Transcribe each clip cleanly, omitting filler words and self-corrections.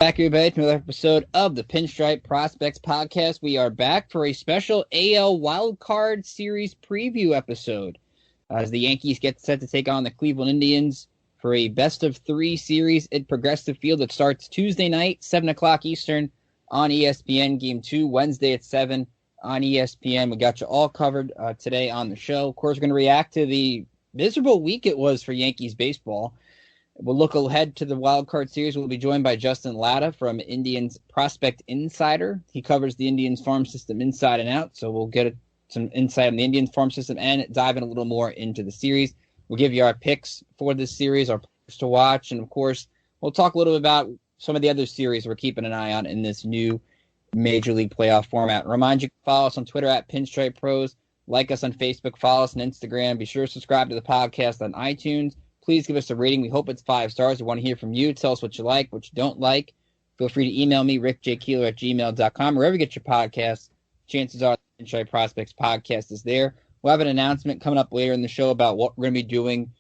Back everybody to another episode of the Pinstripe Prospects Podcast. We are back for a special AL Wild Card Series preview episode as the Yankees get set to take on the Cleveland Indians for a best-of-3 series at Progressive Field. It starts Tuesday night, 7 o'clock Eastern on ESPN. Game 2, Wednesday at 7 on ESPN. We got you all covered today on the show. Of course, we're going to react to the miserable week it was for Yankees baseball. We'll look ahead to the Wild Card Series. We'll be joined by Justin Lada from Indians Prospect Insider. He covers the Indians farm system inside and out, so we'll get some insight on the Indians farm system and dive in a little more into the series. We'll give you our picks for this series, our picks to watch, and of course, we'll talk a little bit about some of the other series we're keeping an eye on in this new Major League playoff format. Remind you to follow us on Twitter at Pinstripe Pros, like us on Facebook, follow us on Instagram. Be sure to subscribe to the podcast on iTunes. Please give us a rating. We hope it's 5 stars. We want to hear from you. Tell us what you like, what you don't like. Feel free to email me, rickjkeeler@gmail.com. Wherever you get your podcasts, chances are the Pinstripe Prospects podcast is there. We'll have an announcement coming up later in the show about what we're going to be doing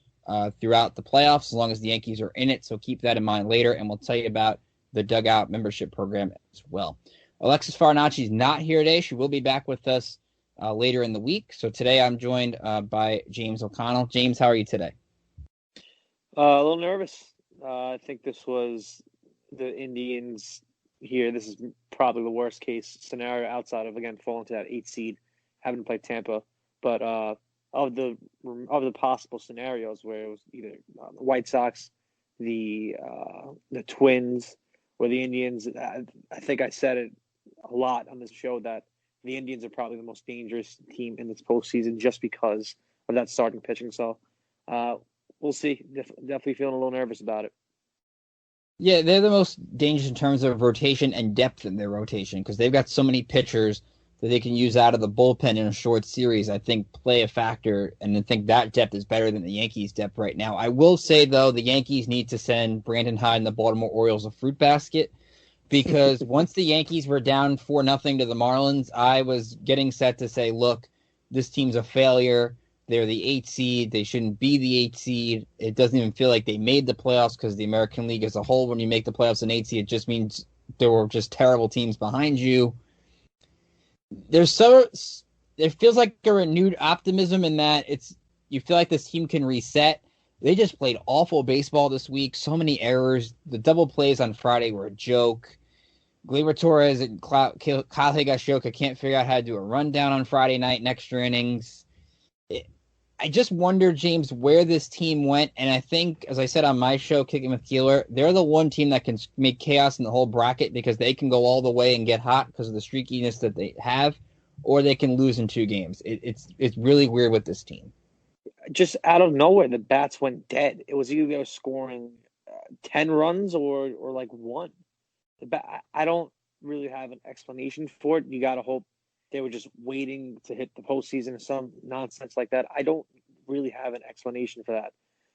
throughout the playoffs, as long as the Yankees are in it. So keep that in mind later, and we'll tell you about the Dugout membership program as well. Alexis Farinacci is not here today. She will be back with us later in the week. So today I'm joined by James O'Connell. James, how are you today? A little nervous. I think this was the Indians here. This is probably the worst case scenario outside of, again, falling to that 8 seed, having to play Tampa. But of the possible scenarios where it was either the White Sox, the Twins, or the Indians, I think I said it a lot on this show that the Indians are probably the most dangerous team in this postseason just because of that starting pitching. So, we'll see. Definitely feeling a little nervous about it. Yeah, they're the most dangerous in terms of rotation and depth in their rotation because they've got so many pitchers that they can use out of the bullpen in a short series, I think, play a factor, and I think that depth is better than the Yankees' depth right now. I will say, though, the Yankees need to send Brandon Hyde and the Baltimore Orioles a fruit basket because once the Yankees were down 4-0 to the Marlins, I was getting set to say, look, this team's a failure. They're the 8 seed. They shouldn't be the 8 seed. It doesn't even feel like they made the playoffs because the American League as a whole, when you make the playoffs in 8 seed, it just means there were just terrible teams behind you. It feels like a renewed optimism in that you feel like this team can reset. They just played awful baseball this week. So many errors. The double plays on Friday were a joke. Gleyber Torres and Kyle Higashioka can't figure out how to do a rundown on Friday night in extra innings. I just wonder, James, where this team went, and I think, as I said on my show, Kicking with Keeler, they're the one team that can make chaos in the whole bracket because they can go all the way and get hot because of the streakiness that they have, or they can lose in 2 games. It's really weird with this team. Just out of nowhere, the bats went dead. It was either they were scoring 10 runs or like 1. I don't really have an explanation for it. You got to hope they were just waiting to hit the postseason or some nonsense like that. I don't really have an explanation for that.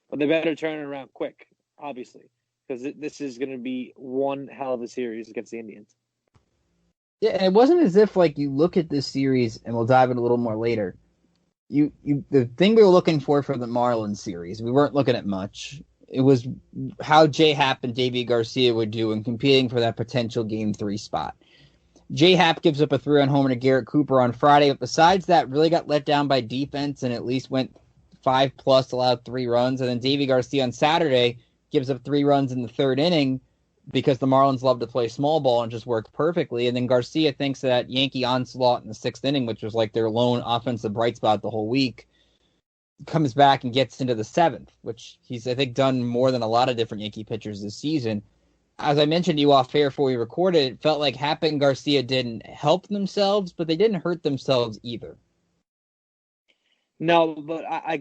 But they better turn it around quick, obviously, because this is going to be one hell of a series against the Indians. Yeah, and it wasn't as if, like, you look at this series, and we'll dive in a little more later. The thing we were looking for the Marlins series, we weren't looking at much. It was how J-Happ and Davey Garcia would do in competing for that potential Game 3 spot. J-Happ gives up a 3-run homer to Garrett Cooper on Friday, but besides that, really got let down by defense and at least went 5+, allowed 3 runs. And then Davey Garcia on Saturday gives up 3 runs in the 3rd inning because the Marlins love to play small ball and just worked perfectly. And then Garcia thinks that Yankee onslaught in the 6th inning, which was like their lone offensive bright spot the whole week, comes back and gets into the 7th, which he's, I think, done more than a lot of different Yankee pitchers this season. As I mentioned to you off air before we recorded, it felt like Happ and Garcia didn't help themselves, but they didn't hurt themselves either. No, but I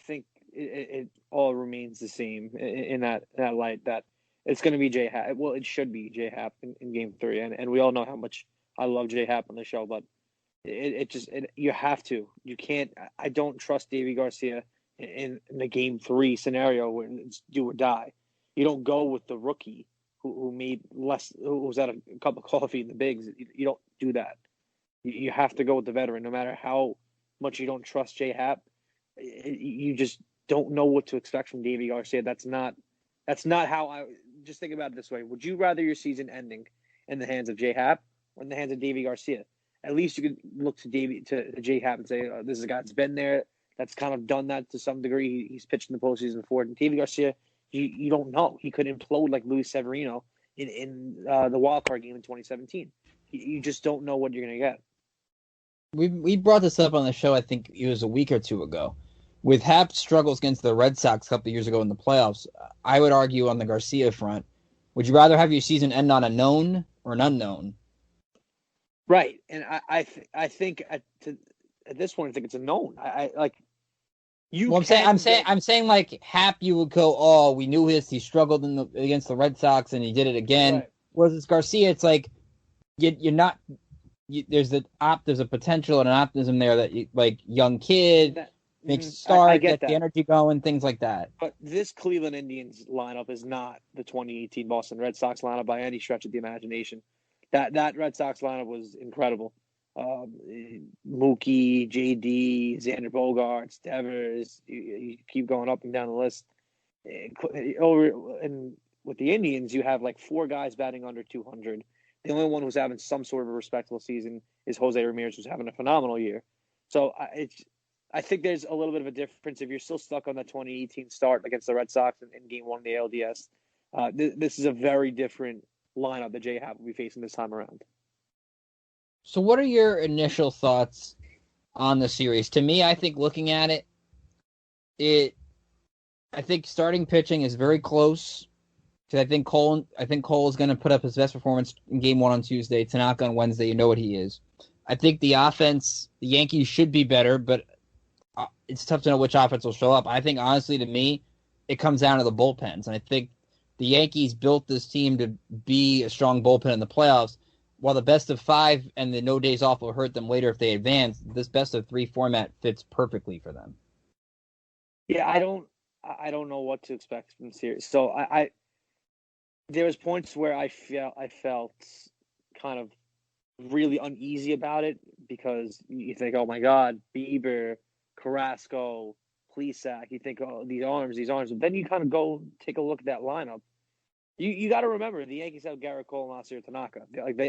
think it all remains the same in that light, that it's going to be J-Happ. Well, it should be J-Happ in Game 3, and we all know how much I love J-Happ on the show, but you have to. You can't. I don't trust Davey Garcia in the Game 3 scenario where it's do or die. You don't go with the rookie who made less, who was at a cup of coffee in the bigs. You don't do that. You have to go with the veteran, no matter how much you don't trust J-Happ. You just don't know what to expect from Davey Garcia. That's not how just think about it this way. Would you rather your season ending in the hands of J-Hap or in the hands of Davey Garcia? At least you could look to J-Hap and say, this is a guy that's been there, that's kind of done that to some degree. He's pitched in the postseason before. And Davey Garcia, you don't know. He could implode like Luis Severino in the wild card game in 2017. You just don't know what you're going to get. We brought this up on the show, I think it was a week or two ago. With Hap's struggles against the Red Sox a couple of years ago in the playoffs, I would argue on the Garcia front, would you rather have your season end on a known or an unknown? Right, and I think at this point, I think it's a known. I'm saying like Hap, you would go, oh, we knew he struggled against the Red Sox and he did it again. Right. Whereas it's Garcia, it's like you're not. There's a potential and an optimism there that you, like young kid makes start, get the energy going, things like that. But this Cleveland Indians lineup is not the 2018 Boston Red Sox lineup by any stretch of the imagination. That Red Sox lineup was incredible. Mookie, JD, Xander Bogaerts, Devers. You keep going up and down the list. And with the Indians, you have like 4 guys batting under 200. The only one who's having some sort of a respectable season is Jose Ramirez, who's having a phenomenal year. So I think there's a little bit of a difference if you're still stuck on the 2018 start against the Red Sox in Game 1 of the ALDS. This is a very different lineup that J-Hap will be facing this time around. So what are your initial thoughts on the series? To me, I think looking at it, I think starting pitching is very close. I think Cole is going to put up his best performance in Game 1 on Tuesday. Tanaka on Wednesday, you know what he is. I think the offense, the Yankees should be better, but it's tough to know which offense will show up. I think, honestly, to me, it comes down to the bullpens. And I think the Yankees built this team to be a strong bullpen in the playoffs. While the best of 5 and the no days off will hurt them later if they advance, this best of 3 format fits perfectly for them. Yeah, I don't know what to expect from the series. So there was points where I felt kind of really uneasy about it because you think, oh my God, Beaver, Carrasco, Plesac, you think, oh, these arms. But then you kind of go take a look at that lineup. You got to remember, the Yankees have Garrett, Cole, and Masahiro Tanaka.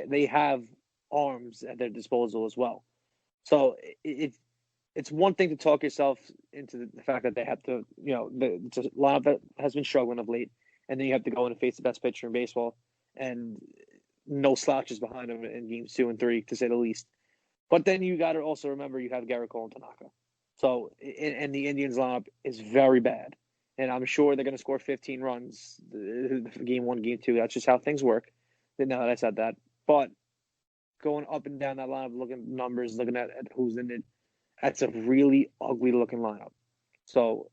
They have arms at their disposal as well. So it's one thing to talk yourself into the fact that they have to, it's a lineup that has been struggling of late. And then you have to go in and face the best pitcher in baseball, and no slouches behind him in games 2 and 3, to say the least. But then you got to also remember you have Garrett, Cole, and Tanaka. So, and the Indians lineup is very bad, and I'm sure they're going to score 15 runs Game 1, Game 2. That's just how things work. Now that I said that, but going up and down that lineup, looking at numbers, looking at who's in it, that's a really ugly looking lineup. So,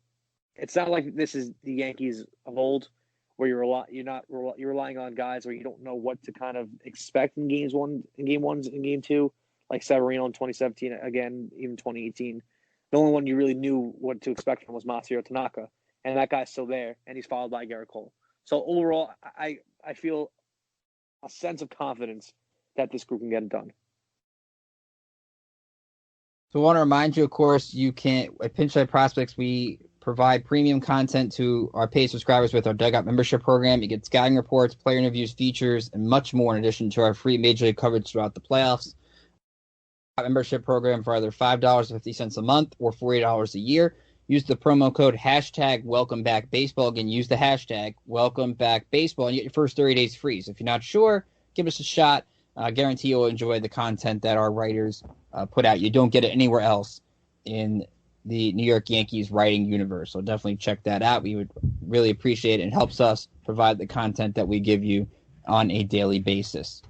it's not like this is the Yankees of old, where you're relying on guys where you don't know what to kind of expect in Game 1 and Game 2, like Severino in 2017, again, even 2018. The only one you really knew what to expect from was Masahiro Tanaka, and that guy's still there, and he's followed by Garrett Cole. So overall, I feel a sense of confidence that this group can get it done. So I want to remind you, of course, at Pinstripe Prospects, we provide premium content to our paid subscribers with our Dugout membership program. You get scouting reports, player interviews, features, and much more in addition to our free Major League coverage throughout the playoffs. Our membership program for either $5.50 a month or $40 a year. Use the promo code #WelcomeBackBaseball. Again, use the hashtag #WelcomeBackBaseball and you get your first 30 days free. So if you're not sure, give us a shot. I guarantee you'll enjoy the content that our writers put out. You don't get it anywhere else in the New York Yankees writing universe. So definitely check that out. We would really appreciate it. It helps us provide the content that we give you on a daily basis.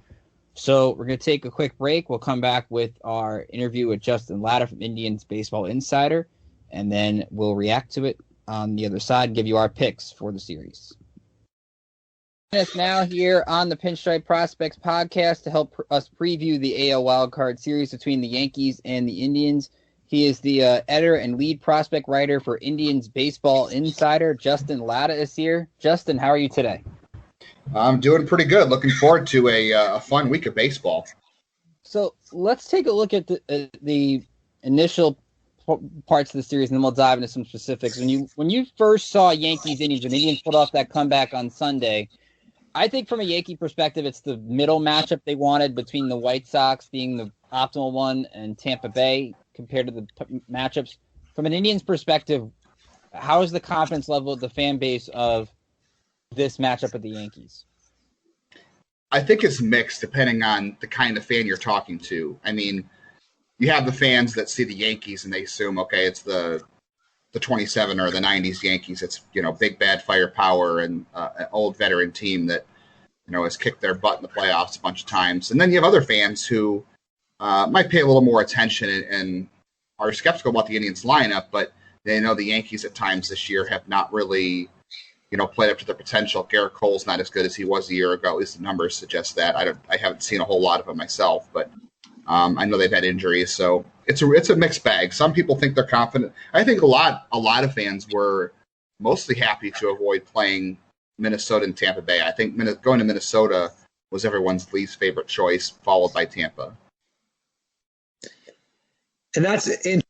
So we're going to take a quick break. We'll come back with our interview with Justin Lada from Indians Baseball Insider, and then we'll react to it on the other side and give you our picks for the series. Us now here on the Pinstripe Prospects podcast to help us preview the AL Wild Card series between the Yankees and the Indians. He is the editor and lead prospect writer for Indians Baseball Insider. Justin Lada is here. Justin, how are you today? I'm doing pretty good. Looking forward to a fun week of baseball. So let's take a look at the initial parts of the series, and then we'll dive into some specifics. When you first saw Yankees-Indians, when the Indians pulled off that comeback on Sunday, I think from a Yankee perspective, it's the middle matchup they wanted between the White Sox being the optimal one and Tampa Bay compared to the matchups. From an Indians perspective, how is the confidence level of the fan base of this matchup with the Yankees? I think it's mixed depending on the kind of fan you're talking to. I mean, you have the fans that see the Yankees and they assume, okay, it's the 27 or the 90s Yankees. It's, big bad firepower and an old veteran team that, has kicked their butt in the playoffs a bunch of times. And then you have other fans who might pay a little more attention and are skeptical about the Indians lineup, but they know the Yankees at times this year have not really, played up to their potential. Garrett Cole's not as good as he was a year ago. At least the numbers suggest that. I haven't seen a whole lot of him myself, but I know they've had injuries, so it's a mixed bag. Some people think they're confident. I think a lot of fans were mostly happy to avoid playing Minnesota and Tampa Bay. I think going to Minnesota was everyone's least favorite choice, followed by Tampa. And that's in.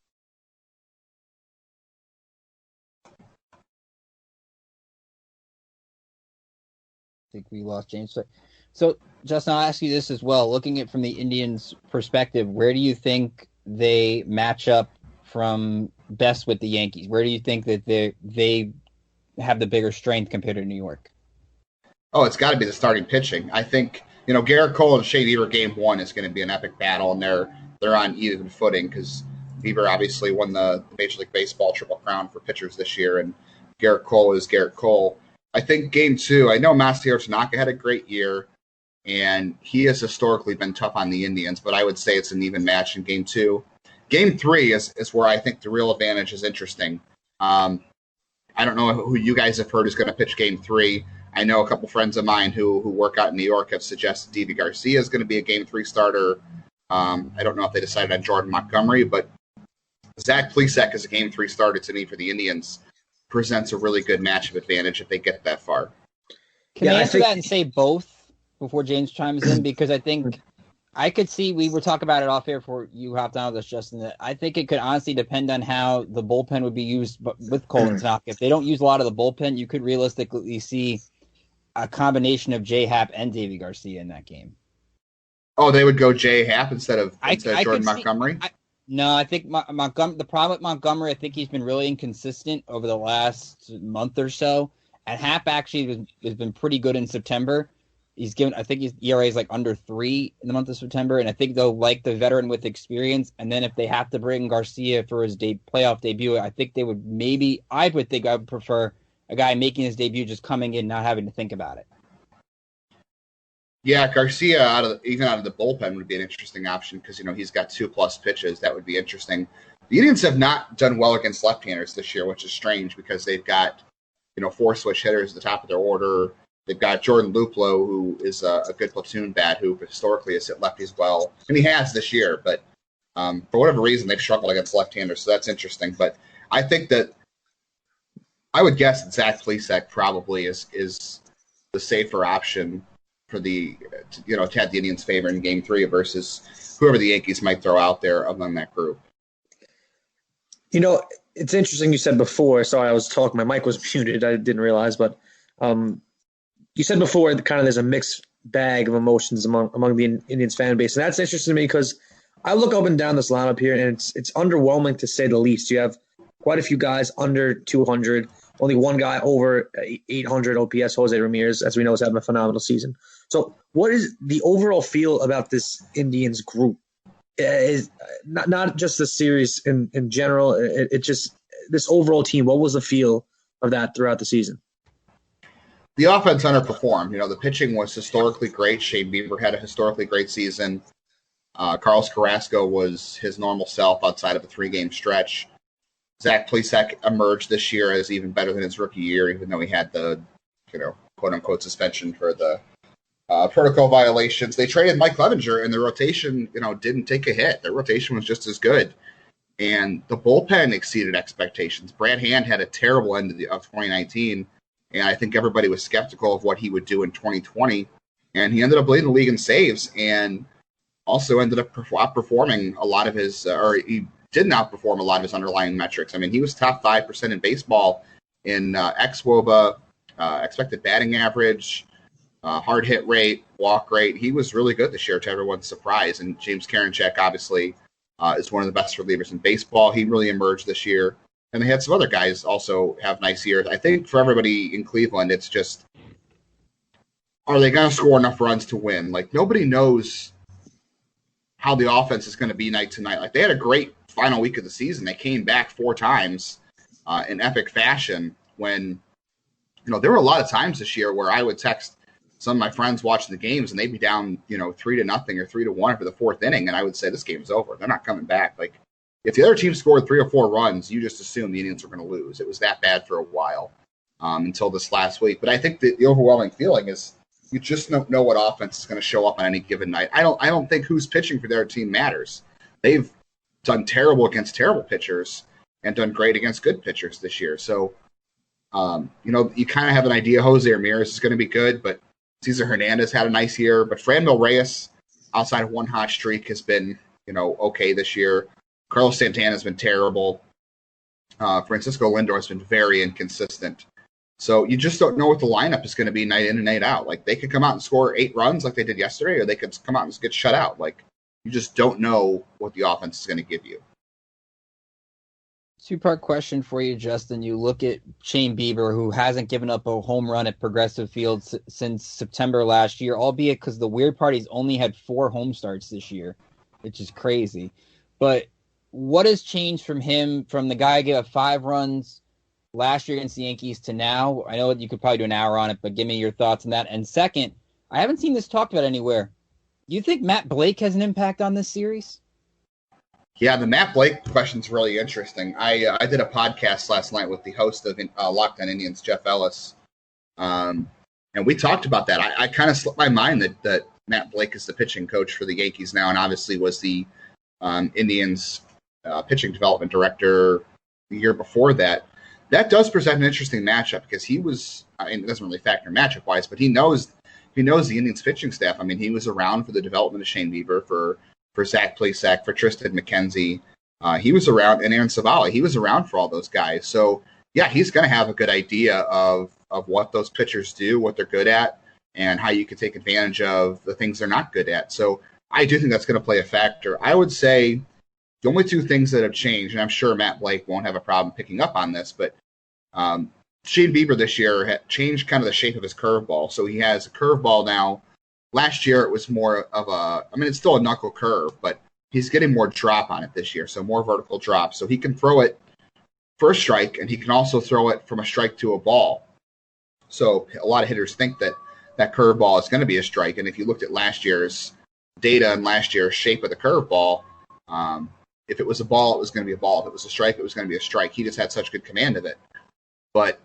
I think we lost James. So, Justin, I'll ask you this as well. Looking at it from the Indians' perspective, where do you think they match up from best with the Yankees? Where do you think that they have the bigger strength compared to New York? Oh, it's got to be the starting pitching. I think, Garrett Cole and Shea Beaver game one is going to be an epic battle, and they're on even footing because Beaver obviously won the Major League Baseball Triple Crown for pitchers this year, and Garrett Cole is Garrett Cole. I think game two, I know Masahiro Tanaka had a great year, and he has historically been tough on the Indians, but I would say it's an even match in game two. Game three is where I think the real advantage is interesting. I don't know who you guys have heard is going to pitch game three. I know a couple friends of mine who work out in New York have suggested Deivi Garcia is going to be a game three starter. I don't know if they decided on Jordan Montgomery, but Zach Plesac as a game three starter to me for the Indians presents a really good matchup advantage if they get that far. Can I answer that and say both before James chimes in? Because I think I could see, we were talking about it off air before you hopped on with us, Justin, that I think it could honestly depend on how the bullpen would be used with Cole and Tanaka. If they don't use a lot of the bullpen, you could realistically see a combination of J. Happ and Deivi Garcia in that game. Oh, they would go J. Happ instead of Jordan Montgomery? No, I think Montgomery. The problem with Montgomery, I think he's been really inconsistent over the last month or so. And Happ actually has been pretty good in September. He's given, I think his ERA is like under 3 in the month of September. And I think they'll like the veteran with experience. And then if they have to bring Garcia for his playoff debut, I think they would I would prefer a guy making his debut just coming in, not having to think about it. Yeah, Garcia even out of the bullpen would be an interesting option because, he's got 2+ pitches. That would be interesting. The Indians have not done well against left-handers this year, which is strange because they've got, 4 switch hitters at the top of their order. They've got Jordan Luplow, who is a good platoon bat who historically has hit lefties well. And he has this year, but for whatever reason, they've struggled against left-handers, so that's interesting. But I think that I would guess that Zach Plesac probably is the safer option for to have the Indians' favor in game three versus whoever the Yankees might throw out there among that group. It's interesting you said before, sorry, I was talking, my mic was muted, I didn't realize, but you said before kind of there's a mixed bag of emotions among the Indians fan base, and that's interesting to me because I look up and down this lineup here, and it's underwhelming to say the least. You have quite a few guys under 200, only one guy over 800 OPS, Jose Ramirez, as we know, is having a phenomenal season. So what is the overall feel about this Indians group? Is not just the series in general, it just this overall team, what was the feel of that throughout the season? The offense underperformed. The pitching was historically great. Shea Beaver had a historically great season. Carlos Carrasco was his normal self outside of a 3-game stretch. Zach Plesac emerged this year as even better than his rookie year, even though he had the, quote-unquote suspension for the protocol violations. They traded Mike Clevenger, and the rotation, didn't take a hit. Their rotation was just as good. And the bullpen exceeded expectations. Brad Hand had a terrible end of 2019, and I think everybody was skeptical of what he would do in 2020. And he ended up leading the league in saves and also ended up outperforming a lot of his, he didn't outperform a lot of his underlying metrics. I mean, he was top 5% in baseball in xWOBA, expected batting average, hard hit rate, walk rate. He was really good this year to everyone's surprise. And James Karinchak, obviously, is one of the best relievers in baseball. He really emerged this year. And they had some other guys also have nice years. I think for everybody in Cleveland, it's just, are they going to score enough runs to win? Like, nobody knows how the offense is going to be night to night. Like, they had a great final week of the season. They came back 4 times in epic fashion when, there were a lot of times this year where I would text some of my friends watching the games and they'd be down, 3-0 or 3-1 for the 4th inning. And I would say, this game's over. They're not coming back. Like, if the other team scored 3 or 4 runs, you just assume the Indians were going to lose. It was that bad for a while until this last week. But I think the overwhelming feeling is you just don't know what offense is going to show up on any given night. I don't think who's pitching for their team matters. They've done terrible against terrible pitchers and done great against good pitchers this year. So, you kind of have an idea Jose Ramirez is going to be good, but Cesar Hernandez had a nice year. But Franmil Reyes, outside of one hot streak, has been, okay this year. Carlos Santana has been terrible. Francisco Lindor has been very inconsistent. So you just don't know what the lineup is going to be night in and night out. Like, they could come out and score 8 runs like they did yesterday, or they could come out and get shut out. Like, you just don't know what the offense is going to give you. 2-part question for you, Justin. You look at Shane Beaver, who hasn't given up a home run at Progressive Field since September last year, albeit because the weird part, he's only had 4 home starts this year, which is crazy. But what has changed from him, from the guy who gave up 5 runs last year against the Yankees to now? I know you could probably do an hour on it, but give me your thoughts on that. And second, I haven't seen this talked about anywhere. Do you think Matt Blake has an impact on this series? Yeah, the Matt Blake question's really interesting. I did a podcast last night with the host of Locked On Indians, Jeff Ellis, and we talked about that. I kind of slipped my mind that Matt Blake is the pitching coach for the Yankees now, and obviously was the Indians pitching development director the year before that. That does present an interesting matchup because he was, it doesn't really factor matchup-wise, but he knows the Indians pitching staff. I mean, he was around for the development of Shane Beaver, for Zach Plesac, for Tristan McKenzie. He was around, and Aaron Savali. He was around for all those guys. So, yeah, he's going to have a good idea of what those pitchers do, what they're good at, and how you can take advantage of the things they're not good at. So I do think that's going to play a factor. I would say the only 2 things that have changed, and I'm sure Matt Blake won't have a problem picking up on this, but Shane Beaver this year had changed kind of the shape of his curveball. So he has a curveball now. Last year it was more of it's still a knuckle curve, but he's getting more drop on it this year, so more vertical drop. So he can throw it for a strike, and he can also throw it from a strike to a ball. So a lot of hitters think that curveball is going to be a strike, and if you looked at last year's data and last year's shape of the curveball, if it was a ball, it was going to be a ball. If it was a strike, it was going to be a strike. He just had such good command of it. But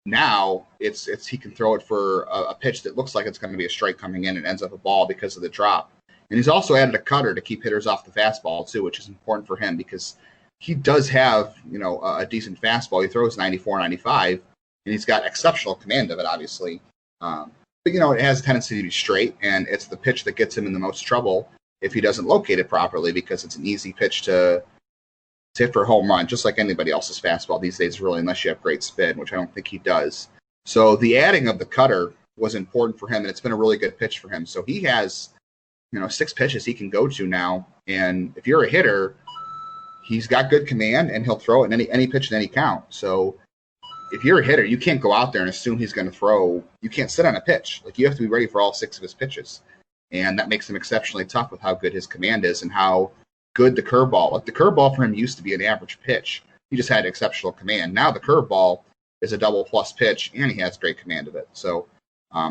now it's he can throw it for a pitch that looks like it's going to be a strike coming in and ends up a ball because of the drop. And he's also added a cutter to keep hitters off the fastball too, which is important for him because he does have, a decent fastball. He throws 94, 95, and he's got exceptional command of it, obviously. But, it has a tendency to be straight, and it's the pitch that gets him in the most trouble if he doesn't locate it properly because it's an easy pitch to hit for a home run, just like anybody else's fastball these days, really, unless you have great spin, which I don't think he does. So the adding of the cutter was important for him, and it's been a really good pitch for him. So he has, 6 pitches he can go to now, and if you're a hitter, he's got good command, and he'll throw it in any pitch in any count. So if you're a hitter, you can't go out there and assume he's going to throw. You can't sit on a pitch. Like, you have to be ready for all 6 of his pitches, and that makes him exceptionally tough with how good his command is and how good the curveball. Like, the curveball for him used to be an average pitch. He just had exceptional command. Now the curveball is a double plus pitch, and he has great command of it. So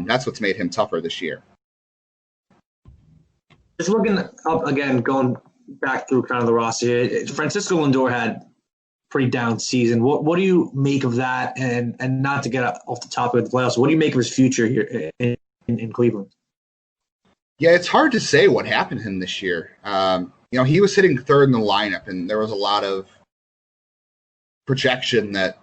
that's what's made him tougher this year. Just looking up again, going back through kind of the roster, Francisco Lindor had pretty down season. What do you make of that? And not to get off the topic of the playoffs, what do you make of his future here in Cleveland? Yeah, it's hard to say what happened to him this year. He was sitting 3rd in the lineup, and there was a lot of projection that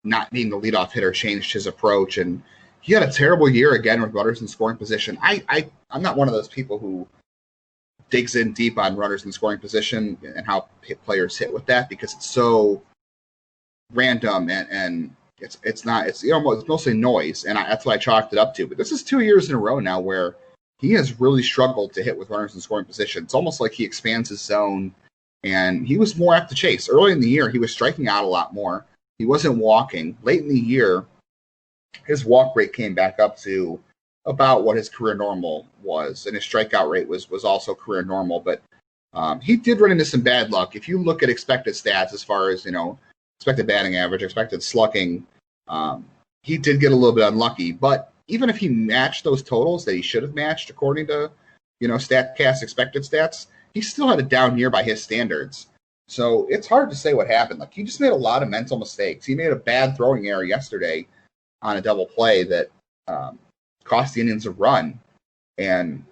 not being the leadoff hitter changed his approach. And he had a terrible year again with runners in scoring position. I'm not one of those people who digs in deep on runners in scoring position and how players hit with that because it's so random and it's not, it's it's mostly noise, and that's what I chalked it up to. But this is 2 years in a row now where he has really struggled to hit with runners in scoring position. It's almost like he expands his zone, and he was more apt to chase. Early in the year, he was striking out a lot more. He wasn't walking. Late in the year, his walk rate came back up to about what his career normal was, and his strikeout rate was also career normal. But he did run into some bad luck. If you look at expected stats as far as, expected batting average, expected slugging, he did get a little bit unlucky. But even if he matched those totals that he should have matched according to, StatCast expected stats, he still had a down year by his standards. So it's hard to say what happened. Like, he just made a lot of mental mistakes. He made a bad throwing error yesterday on a double play that cost the Indians a run, and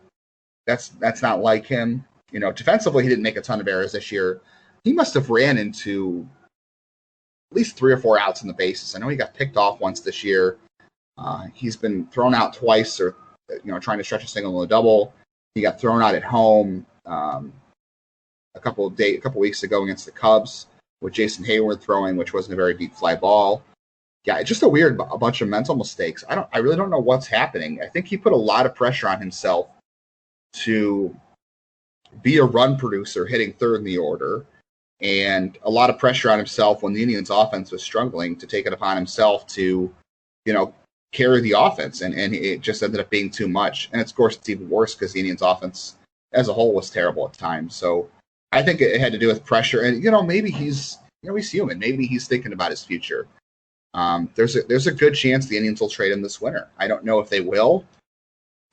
that's not like him. Defensively, he didn't make a ton of errors this year. He must have ran into at least 3 or 4 outs in the bases. I know he got picked off once this year. He's been thrown out twice, or trying to stretch a single and a double. He got thrown out at home a couple weeks ago against the Cubs with Jason Hayward throwing, which wasn't a very deep fly ball. Yeah, it's just a bunch of mental mistakes. I really don't know what's happening. I think he put a lot of pressure on himself to be a run producer hitting third in the order, and a lot of pressure on himself when the Indians offense was struggling to take it upon himself to, carry the offense. And it just ended up being too much. And of course, it's even worse because the Indians offense as a whole was terrible at times. So I think it had to do with pressure. And, maybe he's human. Maybe he's thinking about his future. There's a good chance the Indians will trade him this winter. I don't know if they will.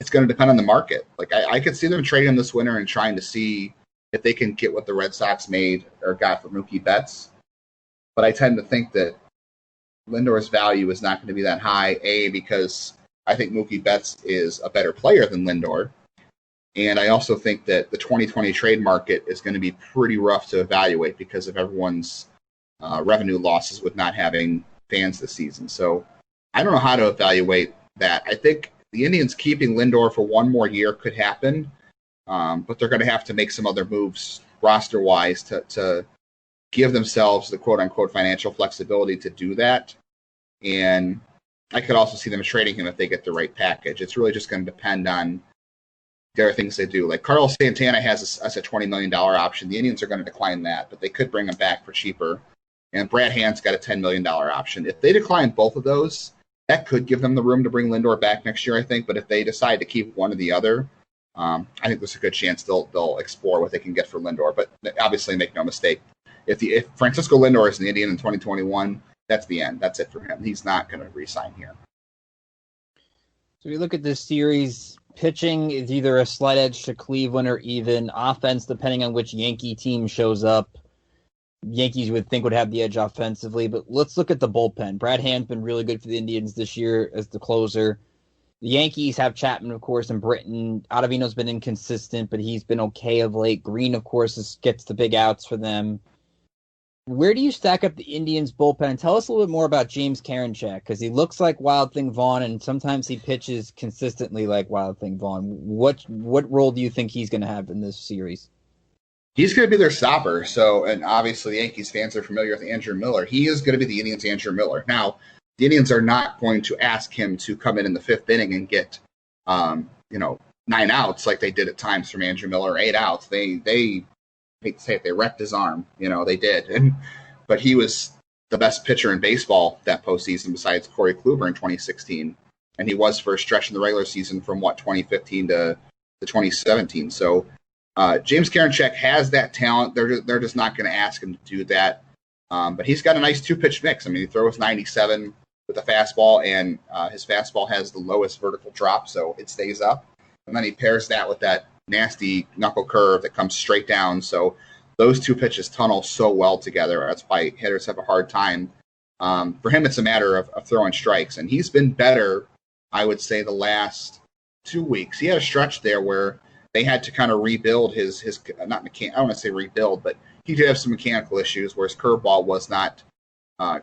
It's going to depend on the market. Like, I could see them trading him this winter and trying to see if they can get what the Red Sox made or got for Mookie Betts. But I tend to think that Lindor's value is not going to be that high, because I think Mookie Betts is a better player than Lindor. And I also think that the 2020 trade market is going to be pretty rough to evaluate because of everyone's revenue losses with not having fans this season. So I don't know how to evaluate that. I think the Indians keeping Lindor for one more year could happen, but they're going to have to make some other moves roster-wise to give themselves the quote-unquote financial flexibility to do that. And I could also see them trading him if they get the right package. It's really just going to depend on the other things they do. Like, Carlos Santana has a $20 million option. The Indians are going to decline that, but they could bring him back for cheaper. And Brad Hand's got a $10 million option. If they decline both of those, that could give them the room to bring Lindor back next year, I think. But if they decide to keep one or the other, I think there's a good chance they'll explore what they can get for Lindor. But obviously, make no mistake, if Francisco Lindor is an Indian in 2021, that's the end. That's it for him. He's not going to re-sign here. So we look at this series, pitching is either a slight edge to Cleveland or even offense, depending on which Yankee team shows up. Yankees would think would have the edge offensively, but let's look at the bullpen. Brad Hand's been really good for the Indians this year as the closer. The Yankees have Chapman, of course, and Britton. Ottavino's been inconsistent, but he's been okay of late. Green, of course, gets the big outs for them. Where do you stack up the Indians' bullpen? Tell us a little bit more about James Karinchak, because he looks like Wild Thing Vaughn, and sometimes he pitches consistently like Wild Thing Vaughn. What role do you think he's going to have in this series? He's going to be their stopper. So, and obviously Yankees fans are familiar with Andrew Miller. He is going to be the Indians' Andrew Miller. Now, the Indians are not going to ask him to come in the fifth inning and get, 9 outs like they did at times from Andrew Miller, 8 outs. They I hate to say it, they wrecked his arm. They did. But he was the best pitcher in baseball that postseason besides Corey Kluber in 2016. And he was for a stretch in the regular season from 2015 to 2017. So James Karinchak has that talent. They're just not going to ask him to do that. But he's got a nice 2-pitch mix. I mean, he throws 97 with a fastball, and his fastball has the lowest vertical drop, so it stays up. And then he pairs that with that nasty knuckle curve that comes straight down. So those 2 pitches tunnel so well together. That's why hitters have a hard time. For him, it's a matter of throwing strikes. And he's been better, I would say, the last 2 weeks. He had a stretch there where they had to kind of rebuild his I don't want to say rebuild, but he did have some mechanical issues where his curveball was not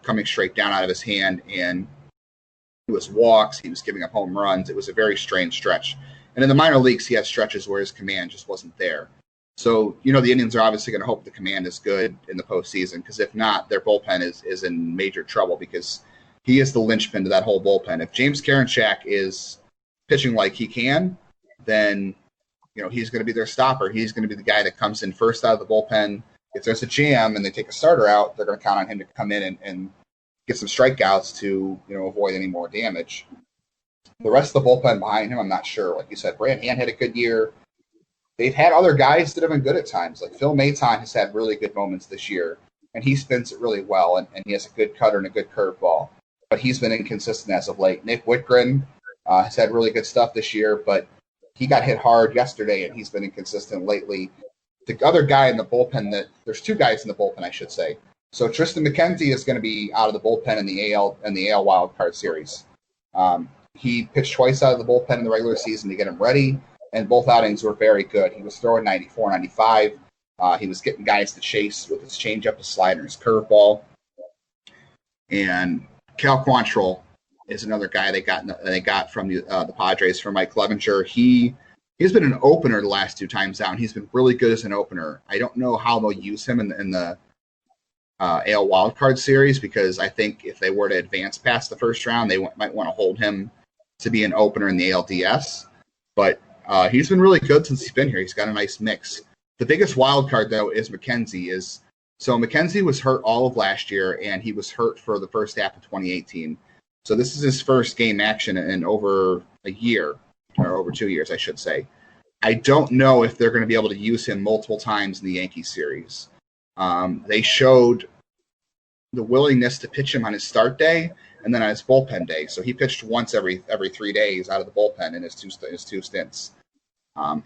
coming straight down out of his hand, and it was walks. He was giving up home runs. It was a very strange stretch. And in the minor leagues, he had stretches where his command just wasn't there. So, the Indians are obviously going to hope the command is good in the postseason, because if not, their bullpen is in major trouble, because he is the linchpin to that whole bullpen. If James Karinchak is pitching like he can, then he's going to be their stopper. He's going to be the guy that comes in first out of the bullpen. If there's a jam and they take a starter out, they're going to count on him to come in and get some strikeouts to avoid any more damage. The rest of the bullpen behind him, I'm not sure. Like you said, Brand Hand had a good year. They've had other guys that have been good at times. Like Phil Maton has had really good moments this year, and he spins it really well, and he has a good cutter and a good curveball. But he's been inconsistent as of late. Nick Whitgren has had really good stuff this year, but he got hit hard yesterday, and he's been inconsistent lately. The other guy in the bullpen there's two guys in the bullpen, I should say. So Tristan Mckenzie is going to be out of the bullpen in the AL Wild Card Series. He pitched twice out of the bullpen in the regular season to get him ready, and both outings were very good. He was throwing 94, 95. He was getting guys to chase with his changeup, his slider, his curveball. And Cal Quantrill is another guy they got from the Padres from Mike Clevenger. He's been an opener the last two times out. He's been really good as an opener. I don't know how they'll use him in the AL Wild Card Series, because I think if they were to advance past the first round, they might want to hold him to be an opener in the ALDS. But he's been really good since he's been here. He's got a nice mix. The biggest wild card, though, is Mckenzie. So Mckenzie was hurt all of last year, and he was hurt for the first half of 2018. So this is his first game action in over a year, or over 2 years, I should say. I don't know if they're going to be able to use him multiple times in the Yankees series. They showed the willingness to pitch him on his start day and then on his bullpen day. So he pitched once every 3 days out of the bullpen in his two stints.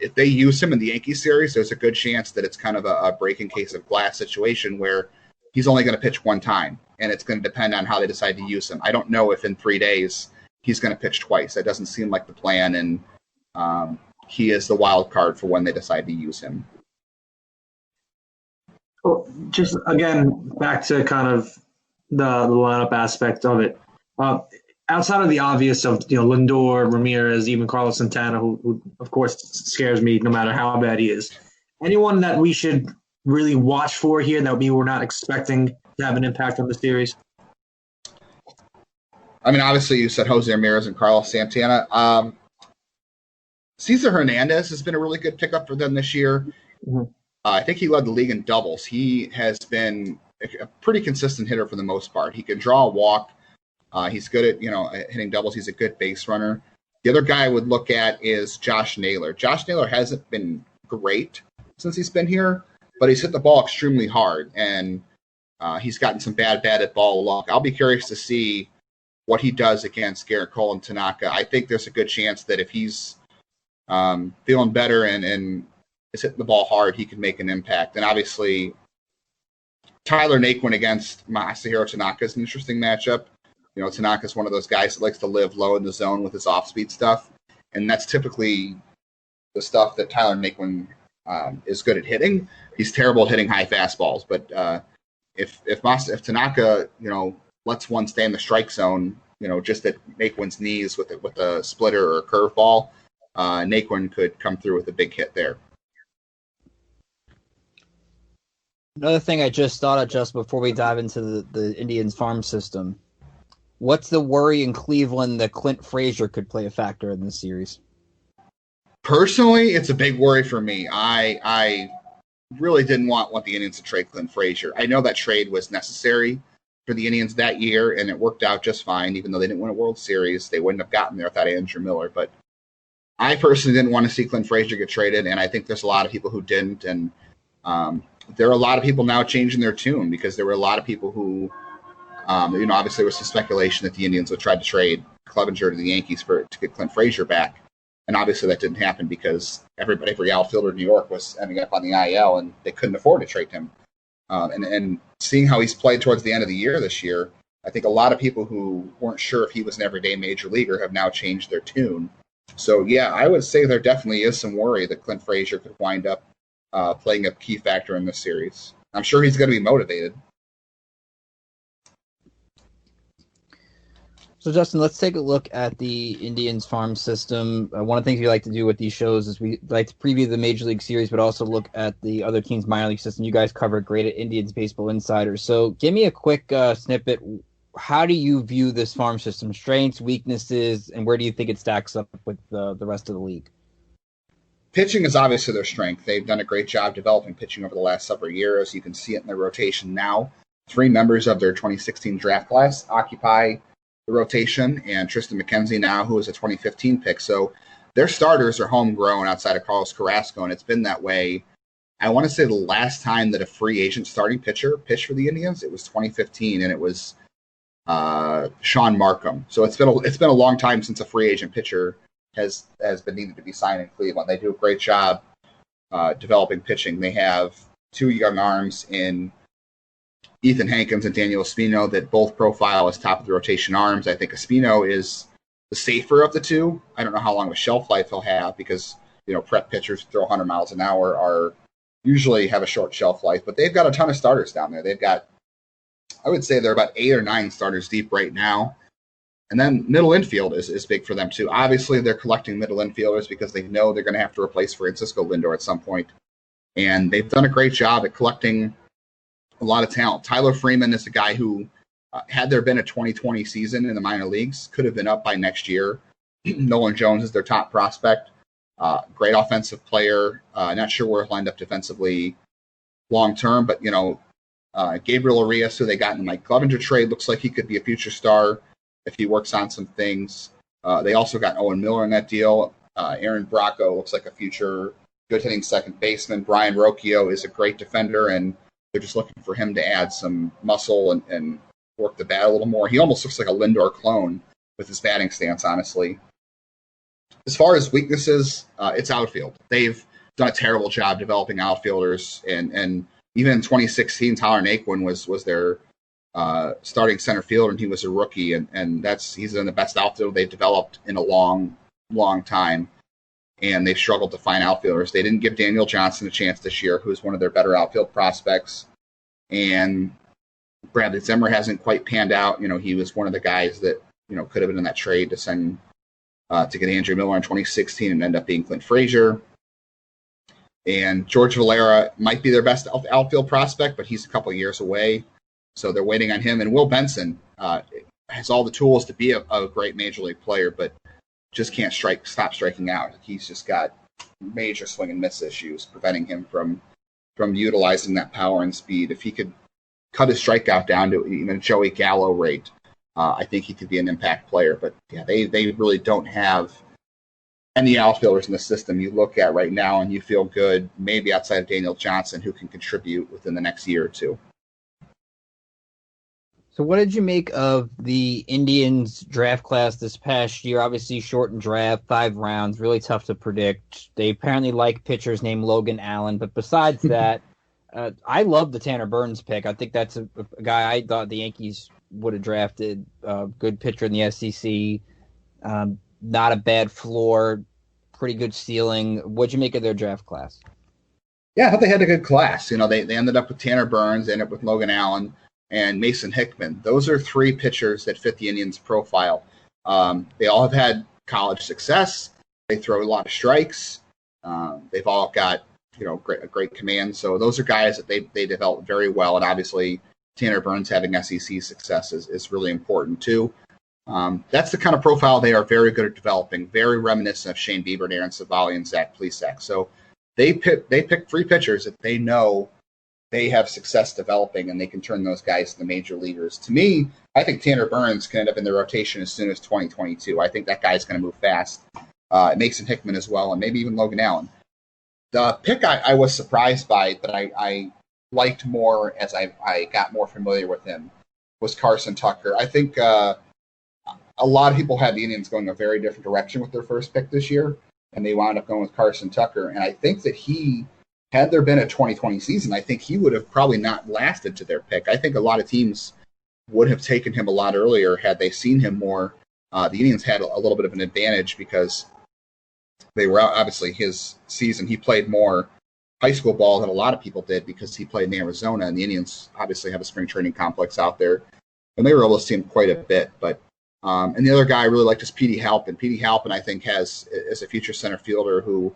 If they use him in the Yankees series, there's a good chance that it's kind of a breaking case of glass situation where he's only going to pitch one time, and it's going to depend on how they decide to use him. I don't know if in 3 days he's going to pitch twice. That doesn't seem like the plan, and he is the wild card for when they decide to use him. Well, just again, back to kind of the lineup aspect of it. Outside of the obvious of Lindor, Ramirez, even Carlos Santana, who of course scares me no matter how bad he is. Anyone that we should really watch for here that we were not expecting to have an impact on the series? I mean, obviously you said Jose Ramirez and Carlos Santana. Cesar Hernandez has been a really good pickup for them this year. Mm-hmm. I think he led the league in doubles. He has been a pretty consistent hitter for the most part. He can draw a walk. He's good at hitting doubles. He's a good base runner. The other guy I would look at is Josh Naylor. Josh Naylor hasn't been great since he's been here, but he's hit the ball extremely hard, and he's gotten some batted ball luck. I'll be curious to see what he does against Garrett, Cole, and Tanaka. I think there's a good chance that if he's feeling better and is hitting the ball hard, he can make an impact. And obviously, Tyler Naquin against Masahiro Tanaka is an interesting matchup. Tanaka's one of those guys that likes to live low in the zone with his off-speed stuff, and that's typically the stuff that Tyler Naquin is good at hitting. He's terrible at hitting high fastballs, but if Tanaka lets one stay in the strike zone, just at Naquin's knees with a splitter or a curveball, Naquin could come through with a big hit there. Another thing I just thought of just before we dive into the Indians farm system. What's the worry in Cleveland that Clint Frazier could play a factor in this series? Personally, it's a big worry for me. I really didn't want the Indians to trade Clint Frazier. I know that trade was necessary for the Indians that year, and it worked out just fine. Even though they didn't win a World Series, they wouldn't have gotten there without Andrew Miller. But I personally didn't want to see Clint Frazier get traded, and I think there's a lot of people who didn't. And there are a lot of people now changing their tune because there were a lot of people who, obviously there was some speculation that the Indians would try to trade Clevenger to the Yankees to get Clint Frazier back. And obviously that didn't happen because every outfielder in New York was ending up on the IL, and they couldn't afford to trade him. And seeing how he's played towards the end of the year this year, I think a lot of people who weren't sure if he was an everyday major leaguer have now changed their tune. So, yeah, I would say there definitely is some worry that Clint Frazier could wind up playing a key factor in this series. I'm sure he's going to be motivated. So, Justin, let's take a look at the Indians farm system. One of the things we like to do with these shows is we like to preview the Major League Series, but also look at the other teams' minor league system. You guys cover great at Indians Baseball Insider. So give me a quick snippet. how do you view this farm system? Strengths, weaknesses, and where do you think it stacks up with the rest of the league? Pitching is obviously their strength. They've done a great job developing pitching over the last several years. You can see it in their rotation now. 3 members of their 2016 draft class occupy the rotation, and Tristan Mckenzie now, who is a 2015 pick. So their starters are homegrown outside of Carlos Carrasco, and it's been that way. I want to say the last time that a free agent starting pitcher pitched for the Indians, it was 2015, and it was Sean Markham. So it's been a long time since a free agent pitcher has been needed to be signed in Cleveland. They do a great job developing pitching. They have 2 young arms in Ethan Hankins and Daniel Espino that both profile as top of the rotation arms. I think Espino is the safer of the 2. I don't know how long of a shelf life he'll have because, prep pitchers who throw 100 miles an hour are usually have a short shelf life, but they've got a ton of starters down there. They've got, I would say they're about 8 or 9 starters deep right now. And then middle infield is big for them too. Obviously, they're collecting middle infielders because they know they're going to have to replace Francisco Lindor at some point. And they've done a great job at collecting a lot of talent. Tyler Freeman is a guy who, had there been a 2020 season in the minor leagues, could have been up by next year. Nolan Jones is their top prospect. Great offensive player. Not sure where he'll end up defensively long term, but, Gabriel Arias, who they got in the Mike Clevenger trade, looks like he could be a future star if he works on some things. They also got Owen Miller in that deal. Aaron Bracco looks like a future good-hitting second baseman. Brian Rocchio is a great defender, and they're just looking for him to add some muscle and work the bat a little more. He almost looks like a Lindor clone with his batting stance, honestly. As far as weaknesses, it's outfield. They've done a terrible job developing outfielders, and even in 2016, Tyler Naquin was their starting center fielder, and he was a rookie, and he's in the best outfield they've developed in a long, long time, and they've struggled to find outfielders. They didn't give Daniel Johnson a chance this year, who's one of their better outfield prospects, and Bradley Zimmer hasn't quite panned out. He was one of the guys that could have been in that trade to send to get Andrew Miller in 2016 and end up being Clint Frazier. And George Valera might be their best outfield prospect, but he's a couple of years away. So they're waiting on him. And Will Benson has all the tools to be a great major league player, but just can't stop striking out. He's just got major swing and miss issues preventing him from utilizing that power and speed. If he could cut his strikeout down to even Joey Gallo rate, I think he could be an impact player. But yeah, they really don't have any outfielders in the system you look at right now and you feel good, maybe outside of Daniel Johnson, who can contribute within the next year or two. So what did you make of the Indians draft class this past year? Obviously shortened draft, 5 rounds, really tough to predict. They apparently like pitchers named Logan Allen, but besides that, I love the Tanner Burns pick. I think that's a guy I thought the Yankees would have drafted, a good pitcher in the SEC, not a bad floor, pretty good ceiling. What'd you make of their draft class? Yeah, I thought they had a good class. They ended up with Tanner Burns, ended up with Logan Allen, and Mason Hickman. Those are 3 pitchers that fit the Indians' profile. They all have had college success. They throw a lot of strikes. They've all got great command. So those are guys that they developed very well. And obviously Tanner Burns having SEC success is really important too. That's the kind of profile they are very good at developing, very reminiscent of Shane Bieber, Aaron Savali, and Zach Plesac. So they pick 3 pitchers that they know they have success developing, and they can turn those guys to the major leaguers. To me, I think Tanner Burns can end up in the rotation as soon as 2022. I think that guy's going to move fast. Mason Hickman as well, and maybe even Logan Allen. The pick I was surprised by, but I liked more as I got more familiar with him, was Carson Tucker. I think a lot of people had the Indians going a very different direction with their first pick this year, and they wound up going with Carson Tucker. And I think that had there been a 2020 season, I think he would have probably not lasted to their pick. I think a lot of teams would have taken him a lot earlier had they seen him more. The Indians had a little bit of an advantage because they were obviously his season. He played more high school ball than a lot of people did because he played in Arizona, and the Indians obviously have a spring training complex out there, and they were able to see him quite a bit. But and the other guy I really liked is Petey Halpin. Petey Halpin, I think, is a future center fielder who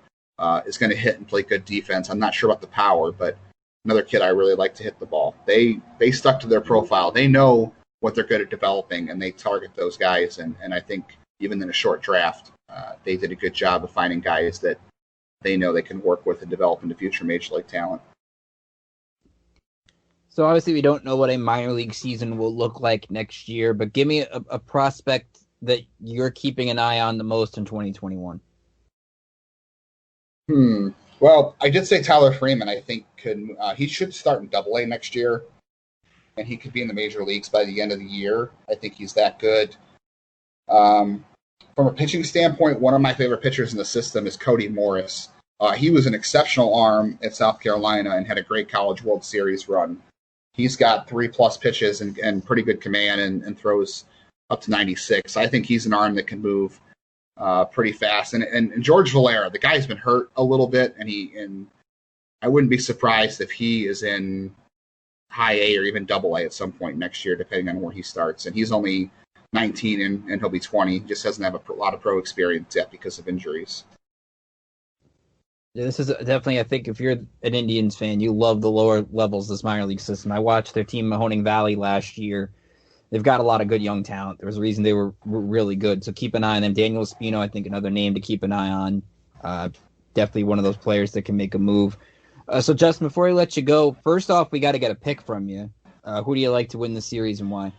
is going to hit and play good defense. I'm not sure about the power, but another kid I really like to hit the ball. They stuck to their profile. They know what they're good at developing, and they target those guys. And I think even in a short draft, they did a good job of finding guys that they know they can work with and develop into future major league talent. So obviously we don't know what a minor league season will look like next year, but give me a prospect that you're keeping an eye on the most in 2021. Well, I did say Tyler Freeman. I think he should start in Double-A next year, and he could be in the major leagues by the end of the year. I think he's that good. From a pitching standpoint, one of my favorite pitchers in the system is Cody Morris. He was an exceptional arm at South Carolina and had a great College World Series run. He's got 3+ pitches and pretty good command and throws up to 96. I think he's an arm that can move pretty fast. And George Valera, the guy's been hurt a little bit, and I wouldn't be surprised if he is in high A or even Double-A at some point next year, depending on where he starts. And he's only 19 and he'll be 20. He just doesn't have a lot of pro experience yet because of injuries. Yeah, this is definitely, I think, if you're an Indians fan, you love the lower levels of this minor league system. I watched their team Mahoning Valley last year. They've got a lot of good young talent. There was a reason they were really good. So keep an eye on them. Daniel Espino, I think, another name to keep an eye on. Definitely one of those players that can make a move. So, Justin, before we let you go, first off, we got to get a pick from you. Who do you like to win the series and why?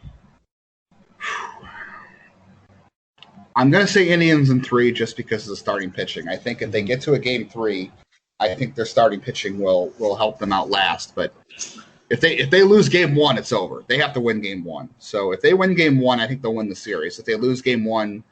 I'm going to say Indians in 3 just because of the starting pitching. I think if they get to a Game 3, I think their starting pitching will help them out last. But if they lose Game 1, it's over. They have to win Game 1. So if they win Game 1, I think they'll win the series. If they lose Game 1,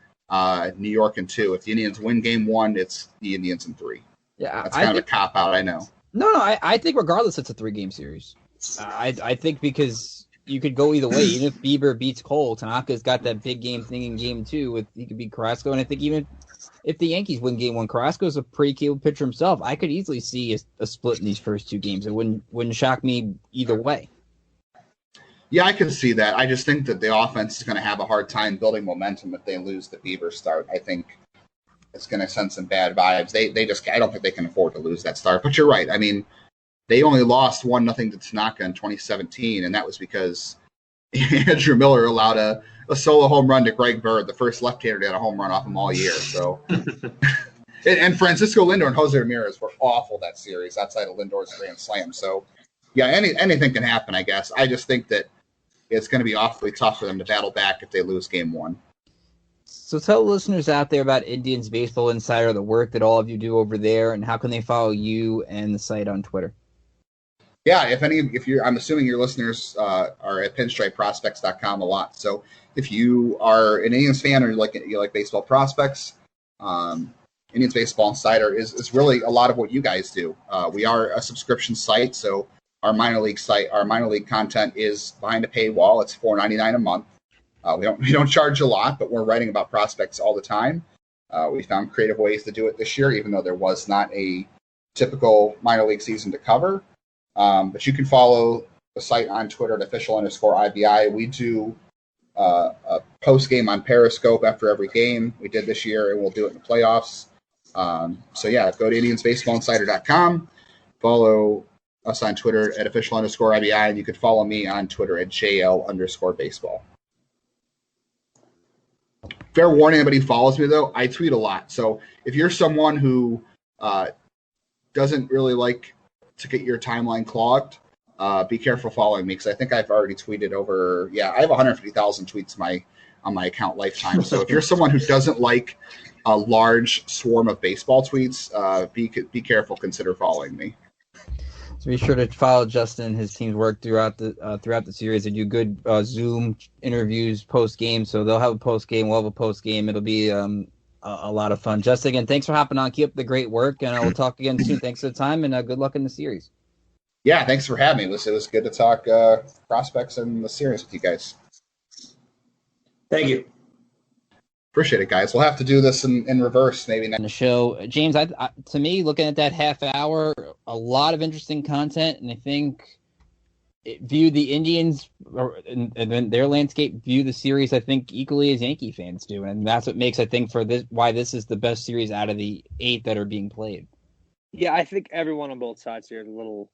New York in 2. If the Indians win Game 1, it's the Indians in 3. Yeah, that's kind of a cop-out, I know. No, I think regardless it's a 3-game series. I think because you could go either way. Even if Beaver beats Cole, Tanaka's got that big game thing in Game 2. He could beat Carrasco, and I think even if the Yankees win Game 1, Carrasco's a pretty capable pitcher himself. I could easily see a split in these first 2 games. It wouldn't shock me either way. Yeah, I can see that. I just think that the offense is going to have a hard time building momentum if they lose the Beaver start. I think it's going to send some bad vibes. I don't think they can afford to lose that start. But you're right. I mean, they only lost 1-0 to Tanaka in 2017, and that was because Andrew Miller allowed a solo home run to Greg Bird, the first left-hander to get a home run off him all year. So, and Francisco Lindor and Jose Ramirez were awful that series outside of Lindor's grand slam. So, yeah, anything can happen, I guess. I just think that it's going to be awfully tough for them to battle back if they lose Game 1. So tell listeners out there about Indians Baseball Insider, the work that all of you do over there, and how can they follow you and the site on Twitter? Yeah, I'm assuming your listeners are at pinstripeprospects.com a lot. So if you are an Indians fan or you like baseball prospects, Indians Baseball Insider is really a lot of what you guys do. We are a subscription site, so our minor league content is behind a paywall. It's $4.99 a month. We don't charge a lot, but we're writing about prospects all the time. We found creative ways to do it this year, even though there was not a typical minor league season to cover. But you can follow the site on Twitter at @official_IBI. We do a post game on Periscope after every game. We did this year, and we'll do it in the playoffs. So yeah, go to IndiansBaseballInsider.com. Follow us on Twitter at @official_IBI, and you can follow me on Twitter at JL_baseball. Fair warning, anybody who follows me, though, I tweet a lot. So if you're someone who doesn't really like to get your timeline clogged, be careful following me, because I think I've already tweeted I have 150,000 tweets on my account lifetime. So if you're someone who doesn't like a large swarm of baseball tweets, be careful, consider following me. So be sure to follow Justin and his team's work throughout the series. They do good Zoom interviews post game, so they'll have a post game. We'll have a post game. It'll be a lot of fun. Justin, again, thanks for hopping on. Keep up the great work, and we'll talk again soon. Thanks for the time, and good luck in the series. Yeah, thanks for having me. It was good to talk prospects in the series with you guys. Thank you. Appreciate it, guys. We'll have to do this in reverse maybe next. The show, James, to me, looking at that half hour, a lot of interesting content, and I think view the Indians and their landscape, view the series, I think, equally as Yankee fans do, and that's what makes, I think, why this is the best series out of the 8 that are being played. Yeah, I think everyone on both sides here is a little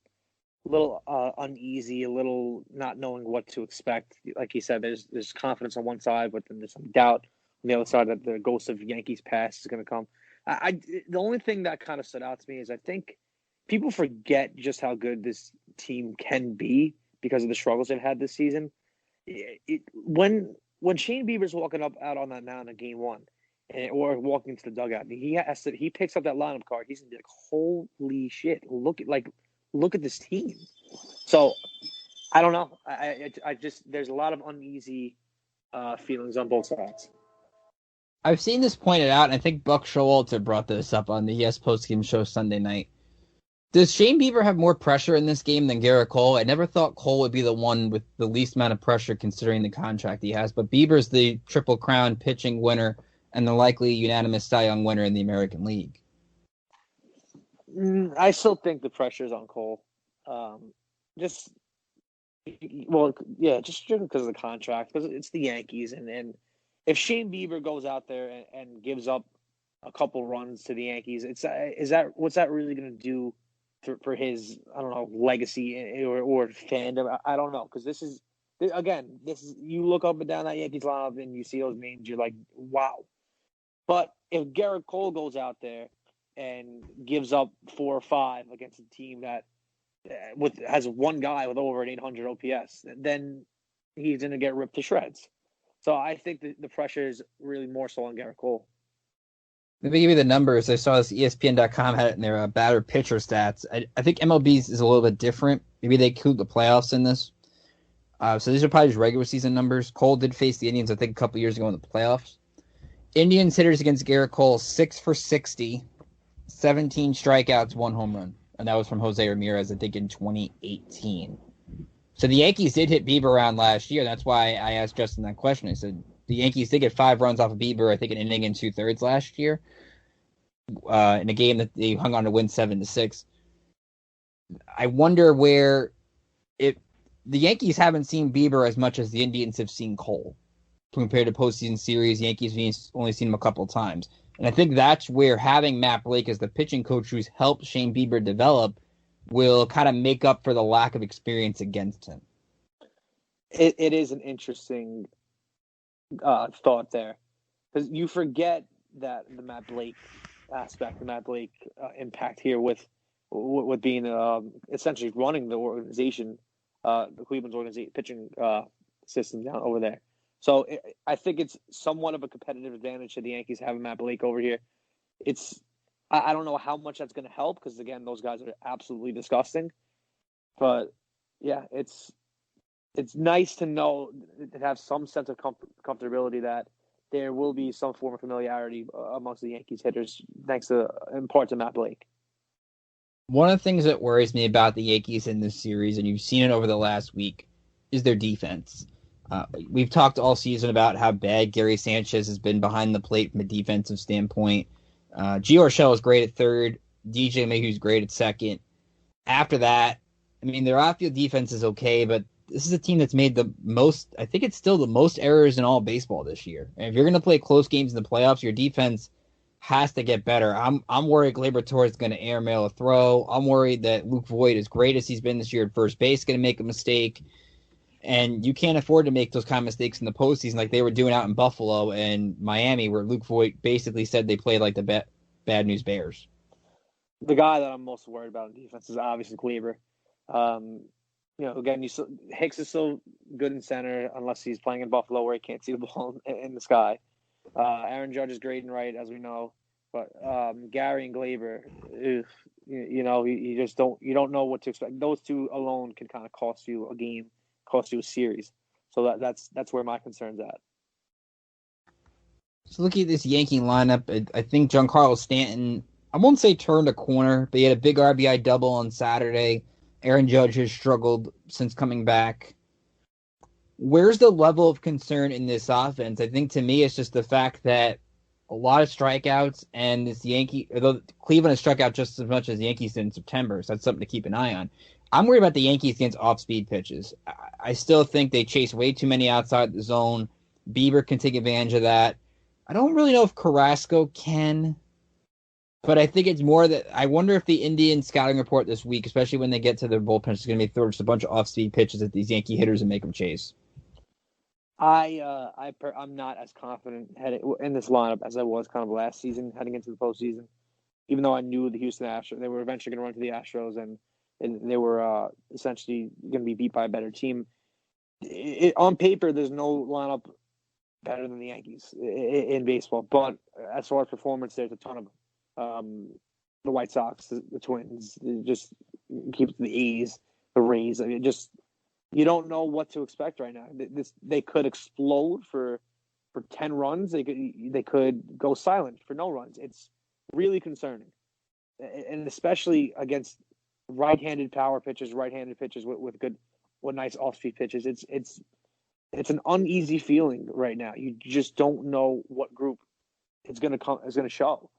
uneasy, a little not knowing what to expect. Like you said, there's confidence on one side, but then there's some doubt on the other side that the ghost of Yankees past is going to come. The only thing that kind of stood out to me is I think people forget just how good this team can be because of the struggles they've had this season. When Shane Bieber's walking out on that mound in Game 1, or walking into the dugout, he picks up that lineup card. He's like, holy shit! Look at this team. So I don't know. I just there's a lot of uneasy feelings on both sides. I've seen this pointed out, and I think Buck Showalter brought this up on the Yes postgame show Sunday night. Does Shane Bieber have more pressure in this game than Garrett Cole? I never thought Cole would be the one with the least amount of pressure considering the contract he has, but Bieber's the Triple Crown pitching winner and the likely unanimous Cy Young winner in the American League. I still think the pressure's on Cole. Just strictly because of the contract, because it's the Yankees, and if Shane Bieber goes out there and gives up a couple runs to the Yankees, what's that really going to do for his, I don't know, legacy or fandom? I don't know, because this is you look up and down that Yankees lineup and you see those names, you're like, wow. But if Garrett Cole goes out there and gives up 4 or 5 against a team that has one guy with over an 800 OPS, then he's going to get ripped to shreds. So I think the pressure is really more so on Garrett Cole. Let me give you the numbers. I saw this ESPN.com had it in their batter pitcher stats. I think MLB's is a little bit different. Maybe they include the playoffs in this. So these are probably just regular season numbers. Cole did face the Indians, I think, a couple years ago in the playoffs. Indians hitters against Garrett Cole, 6 for 60, 17 strikeouts, 1 home run. And that was from Jose Ramirez, I think, in 2018. So the Yankees did hit Bieber around last year. That's why I asked Justin that question. I said the Yankees did get 5 runs off of Bieber, I think, an inning and 2/3 last year, in a game that they hung on to win 7-6. I wonder where the Yankees haven't seen Bieber as much as the Indians have seen Cole. Compared to postseason series, Yankees have only seen him a couple of times. And I think that's where having Matt Blake as the pitching coach who's helped Shane Bieber develop will kind of make up for the lack of experience against him. It is an interesting thought there, because you forget that the Matt Blake aspect, the Matt Blake impact here with being essentially running the organization, the Cleveland's organization pitching system down over there. So I think it's somewhat of a competitive advantage to the Yankees having Matt Blake over here. I don't know how much that's going to help, because, again, those guys are absolutely disgusting. But, yeah, it's nice to know, to have some sense of comfortability that there will be some form of familiarity amongst the Yankees hitters, thanks to, in part, to Matt Blake. One of the things that worries me about the Yankees in this series, and you've seen it over the last week, is their defense. We've talked all season about how bad Gary Sanchez has been behind the plate from a defensive standpoint. Gio Urshela is great at third. DJ Mayhew's great at second. After that, I mean, their outfield defense is okay, but this is a team that's made the most, I think it's still the most errors in all baseball this year. And if you're going to play close games in the playoffs, your defense has to get better. I'm worried Gleyber Torres is going to airmail a throw. I'm worried that Luke Voigt, as great as he's been this year at first base, is going to make a mistake. And you can't afford to make those kind of mistakes in the postseason like they were doing out in Buffalo and Miami, where Luke Voigt basically said they played like the Bad News Bears. The guy that I'm most worried about in defense is obviously Kleber. Again, Hicks is so good in center unless he's playing in Buffalo where he can't see the ball in the sky. Aaron Judge is great and right, as we know. But Gary and Gleyber, you just don't know what to expect. Those two alone can kind of cost you a game, cost you a series. So that's where my concern's at. So looking at this Yankee lineup, I think Giancarlo Stanton, I won't say turned a corner, but he had a big RBI double on Saturday. Aaron Judge has struggled since coming back. Where's the level of concern in this offense? I think to me it's just the fact that a lot of strikeouts, and although Cleveland has struck out just as much as the Yankees did in September, so that's something to keep an eye on. I'm worried about the Yankees against off-speed pitches. I still think they chase way too many outside the zone. Bieber can take advantage of that. I don't really know if Carrasco can. But I think it's more that I wonder if the Indian scouting report this week, especially when they get to their bullpen, is going to be throwing just a bunch of off-speed pitches at these Yankee hitters and make them chase. I'm not as confident in this lineup as I was kind of last season heading into the postseason. Even though I knew the Houston Astros, they were eventually going to run to the Astros, and they were essentially going to be beat by a better team. On paper, there's no lineup better than the Yankees in baseball. But as far as performance, there's a ton of them. The White Sox, the Twins, just keep the A's, the Rays. I mean, just you don't know what to expect right now. They could explode for 10 runs. They could go silent for no runs. It's really concerning, and especially against right-handed power pitchers, right-handed pitchers with nice off-speed pitches. It's an uneasy feeling right now. You just don't know what group is going to show.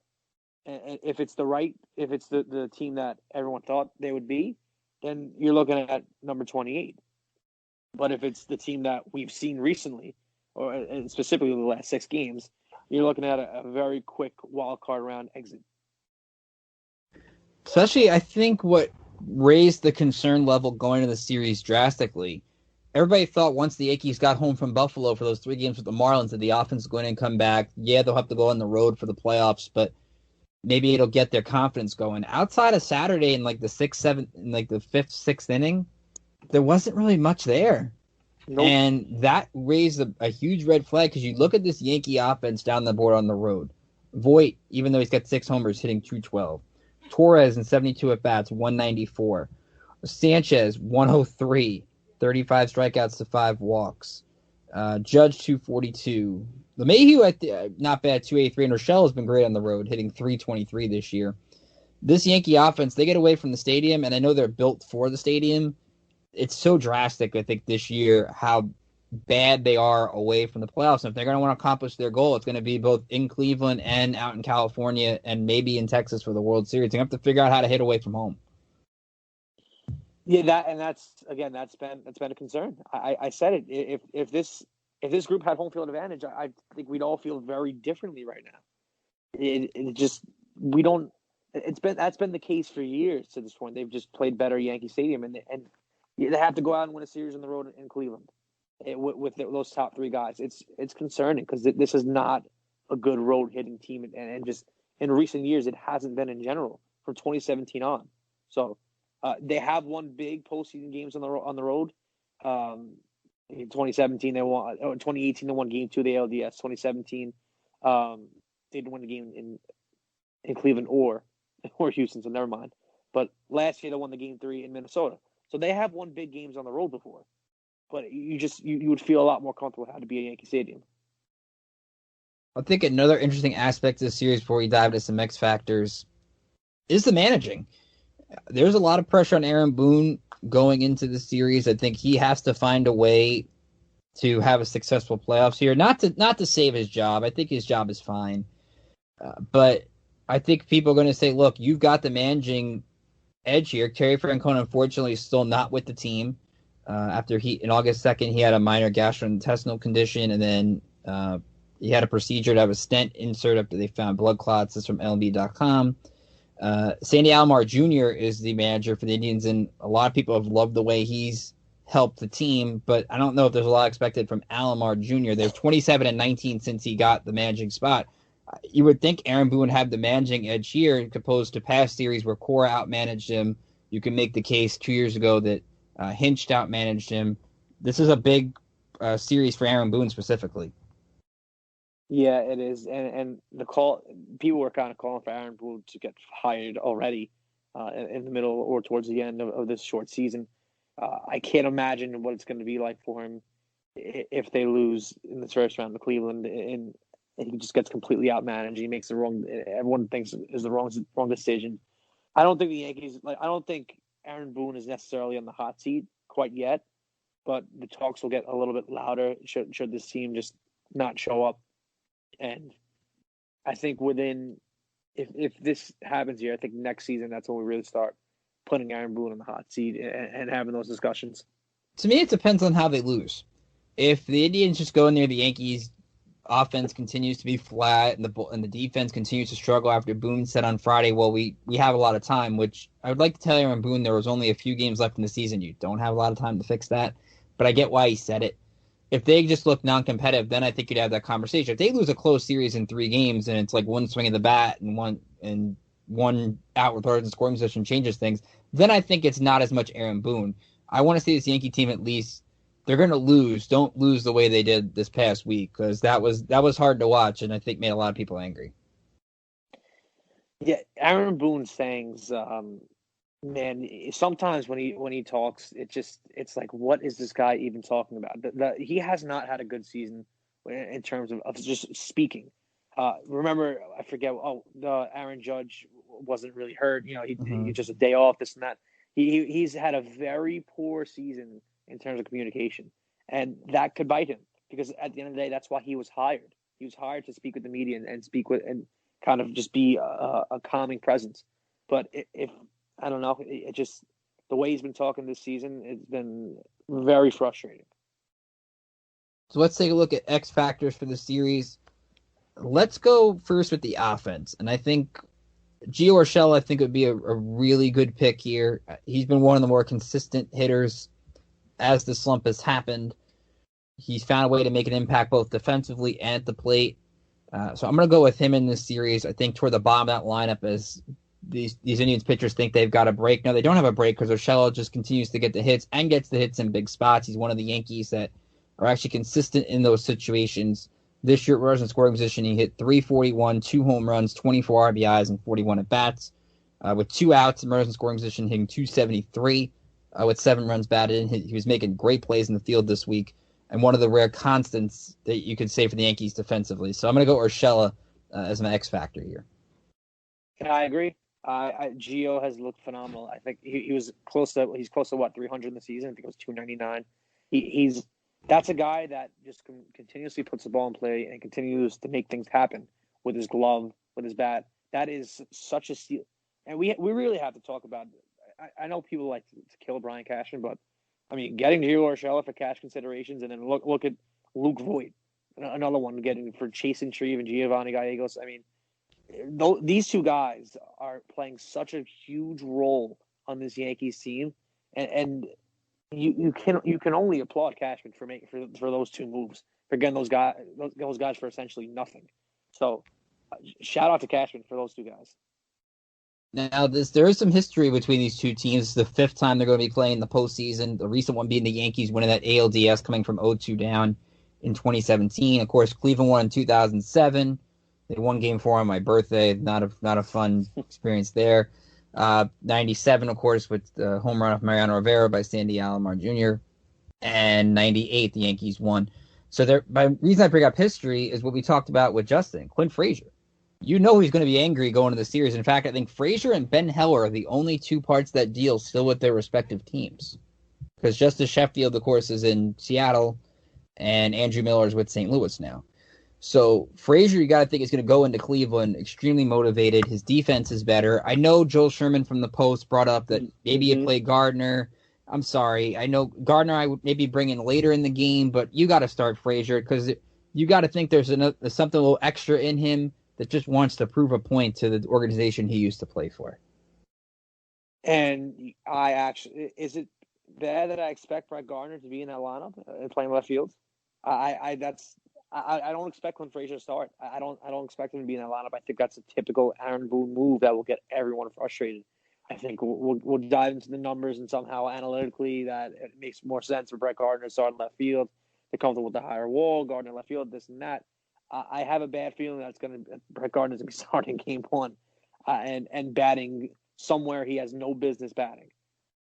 And if it's the team that everyone thought they would be, then you're looking at number 28. But if it's the team that we've seen recently, or specifically the last 6 games, you're looking at a very quick wild card round exit. Especially, I think what raised the concern level going into the series drastically. Everybody thought once the Yankees got home from Buffalo for those 3 games with the Marlins that the offense is going to come back. Yeah, they'll have to go on the road for the playoffs, but maybe it'll get their confidence going. Outside of Saturday in like the 6th, 7th, in like the 5th, 6th inning, there wasn't really much there. Nope. And that raised a huge red flag because you look at this Yankee offense down the board on the road. Voit, even though he's got 6 homers, hitting .212. Torres in 72 at-bats, 194. Sanchez, 103. 35 strikeouts to 5 walks. Judge, 242. LeMahieu, not bad, 283. And Rochelle has been great on the road, hitting 323 this year. This Yankee offense, they get away from the stadium, and I know they're built for the stadium. It's so drastic, I think, this year, how bad they are away from the playoffs. And if they're going to want to accomplish their goal, it's going to be both in Cleveland and out in California and maybe in Texas for the World Series. They have to figure out how to hit away from home. Yeah, that's been a concern. I said it. If this group had home field advantage, I think we'd all feel very differently right now. That's been the case for years to this point. They've just played better Yankee Stadium, and they have to go out and win a series on the road in Cleveland with those top 3 guys. It's concerning because this is not a good road hitting team, and just in recent years it hasn't been in general from 2017 on. So. They have won big postseason games on the road. In 2017, they won. In 2018, they won Game 2 of the ALDS. 2017, they didn't win the game in Cleveland or Houston, so never mind. But last year, they won the Game 3 in Minnesota. So they have won big games on the road before. But you would feel a lot more comfortable how to be at Yankee Stadium. I think another interesting aspect of the series before we dive into some X factors is the managing. There's a lot of pressure on Aaron Boone going into the series. I think he has to find a way to have a successful playoffs here. Not to save his job. I think his job is fine. But I think people are going to say, look, you've got the managing edge here. Terry Francona, unfortunately, is still not with the team. After in August 2nd, he had a minor gastrointestinal condition, and then he had a procedure to have a stent insert after they found blood clots. This is from MLB.com. Sandy Alomar Jr. is the manager for the Indians, and a lot of people have loved the way he's helped the team, but I don't know if there's a lot expected from Alomar Jr. They're 27-19 since he got the managing spot. You would think Aaron Boone had the managing edge here, opposed to past series where Cora outmanaged him. You can make the case 2 years ago that Hinch outmanaged him. This is a big series for Aaron Boone specifically. Yeah, it is, and people were kind of calling for Aaron Boone to get hired already in the middle or towards the end of this short season. I can't imagine what it's going to be like for him if they lose in the first round to Cleveland, and he just gets completely outmanaged. He makes everyone thinks is the wrong decision. I don't think the Yankees I don't think Aaron Boone is necessarily on the hot seat quite yet, but the talks will get a little bit louder should this team just not show up. And I think if this happens here, I think next season that's when we really start putting Aaron Boone on the hot seat and having those discussions. To me, it depends on how they lose. If the Indians just go in there, the Yankees offense continues to be flat and the defense continues to struggle after Boone said on Friday, well, we have a lot of time, which I would like to tell Aaron Boone there was only a few games left in the season. You don't have a lot of time to fix that, but I get why he said it. If they just look non-competitive, then I think you'd have that conversation. If they lose a close series in 3 games and it's like one swing of the bat and one out with runners in scoring position changes things, then I think it's not as much Aaron Boone. I want to see this Yankee team at least. They're going to lose. Don't lose the way they did this past week, because that was hard to watch and I think made a lot of people angry. Yeah, Aaron Boone's sayings, man, sometimes when he talks, it's like, what is this guy even talking about? He has not had a good season in terms of just speaking. Remember, I forget. Aaron Judge wasn't really hurt. He just a day off, this and that. He's had a very poor season in terms of communication, and that could bite him, because at the end of the day, that's why he was hired. He was hired to speak with the media and speak with and kind of just be a calming presence. But if I don't know, it just the way he's been talking this season, it's been very frustrating. So let's take a look at X factors for the series. Let's go first with the offense, and I think Gio Urshela, I think, would be a really good pick here. He's been one of the more consistent hitters as the slump has happened. He's found a way to make an impact both defensively and at the plate. So I'm going to go with him in this series. I think toward the bottom of that lineup, as these Indians pitchers think they've got a break. No, they don't have a break, because Urshela just continues to get the hits and gets the hits in big spots. He's one of the Yankees that are actually consistent in those situations. This year, runners in scoring position, he hit .341, 2 home runs, 24 RBIs, and 41 at-bats. With 2 outs in runners in scoring position, hitting .273 with 7 runs batted in. He was making great plays in the field this week, and one of the rare constants that you could say for the Yankees defensively. So I'm going to go Urshela as my X factor here. I agree. Gio has looked phenomenal. I think he's close to what, 300 in the season? I think it was 299. That's a guy that just continuously puts the ball in play and continues to make things happen with his glove, with his bat. That is such a steal. And we really have to talk about it. I know people like to kill Brian Cashman, but I mean, getting Gio Urshela for cash considerations, and then look at Luke Voigt, another one getting for Chasen Shreve and Giovanni Gallegos. I mean, these 2 guys are playing such a huge role on this Yankees team, and you can only applaud Cashman for those 2 moves, for getting those guys for essentially nothing. So shout out to Cashman for those 2 guys. Now, there is some history between these 2 teams. It's the 5th time they're going to be playing the postseason. The recent one being the Yankees winning that ALDS, coming from 0-2 down in 2017. Of course, Cleveland won in 2007. They won Game 4 on my birthday. Not a fun experience there. 97, of course, with the home run of Mariano Rivera by Sandy Alomar Jr. And 98, the Yankees won. So my reason I bring up history is what we talked about with Justin, Clint Frazier. You know he's going to be angry going into the series. In fact, I think Frazier and Ben Heller are the only 2 parts of that deal still with their respective teams. Because Justice Sheffield, of course, is in Seattle, and Andrew Miller is with St. Louis now. So Frazier, you got to think, is going to go into Cleveland extremely motivated. His defense is better. I know Joel Sherman from the Post brought up that maybe you play Gardner. I'm sorry. I know Gardner I would maybe bring in later in the game, but you got to start Frazier, because you got to think there's something a little extra in him that just wants to prove a point to the organization he used to play for. And is it bad that I expect Brett Gardner to be in that lineup and playing left field? I don't expect Clint Frazier to start. I don't expect him to be in that lineup. I think that's a typical Aaron Boone move that will get everyone frustrated. I think we'll dive into the numbers, and somehow analytically that it makes more sense for Brett Gardner to start left field. They're comfortable with the higher wall, Gardner left field, this and that. I have a bad feeling that Brett Gardner's going to be starting Game 1 and batting somewhere he has no business batting.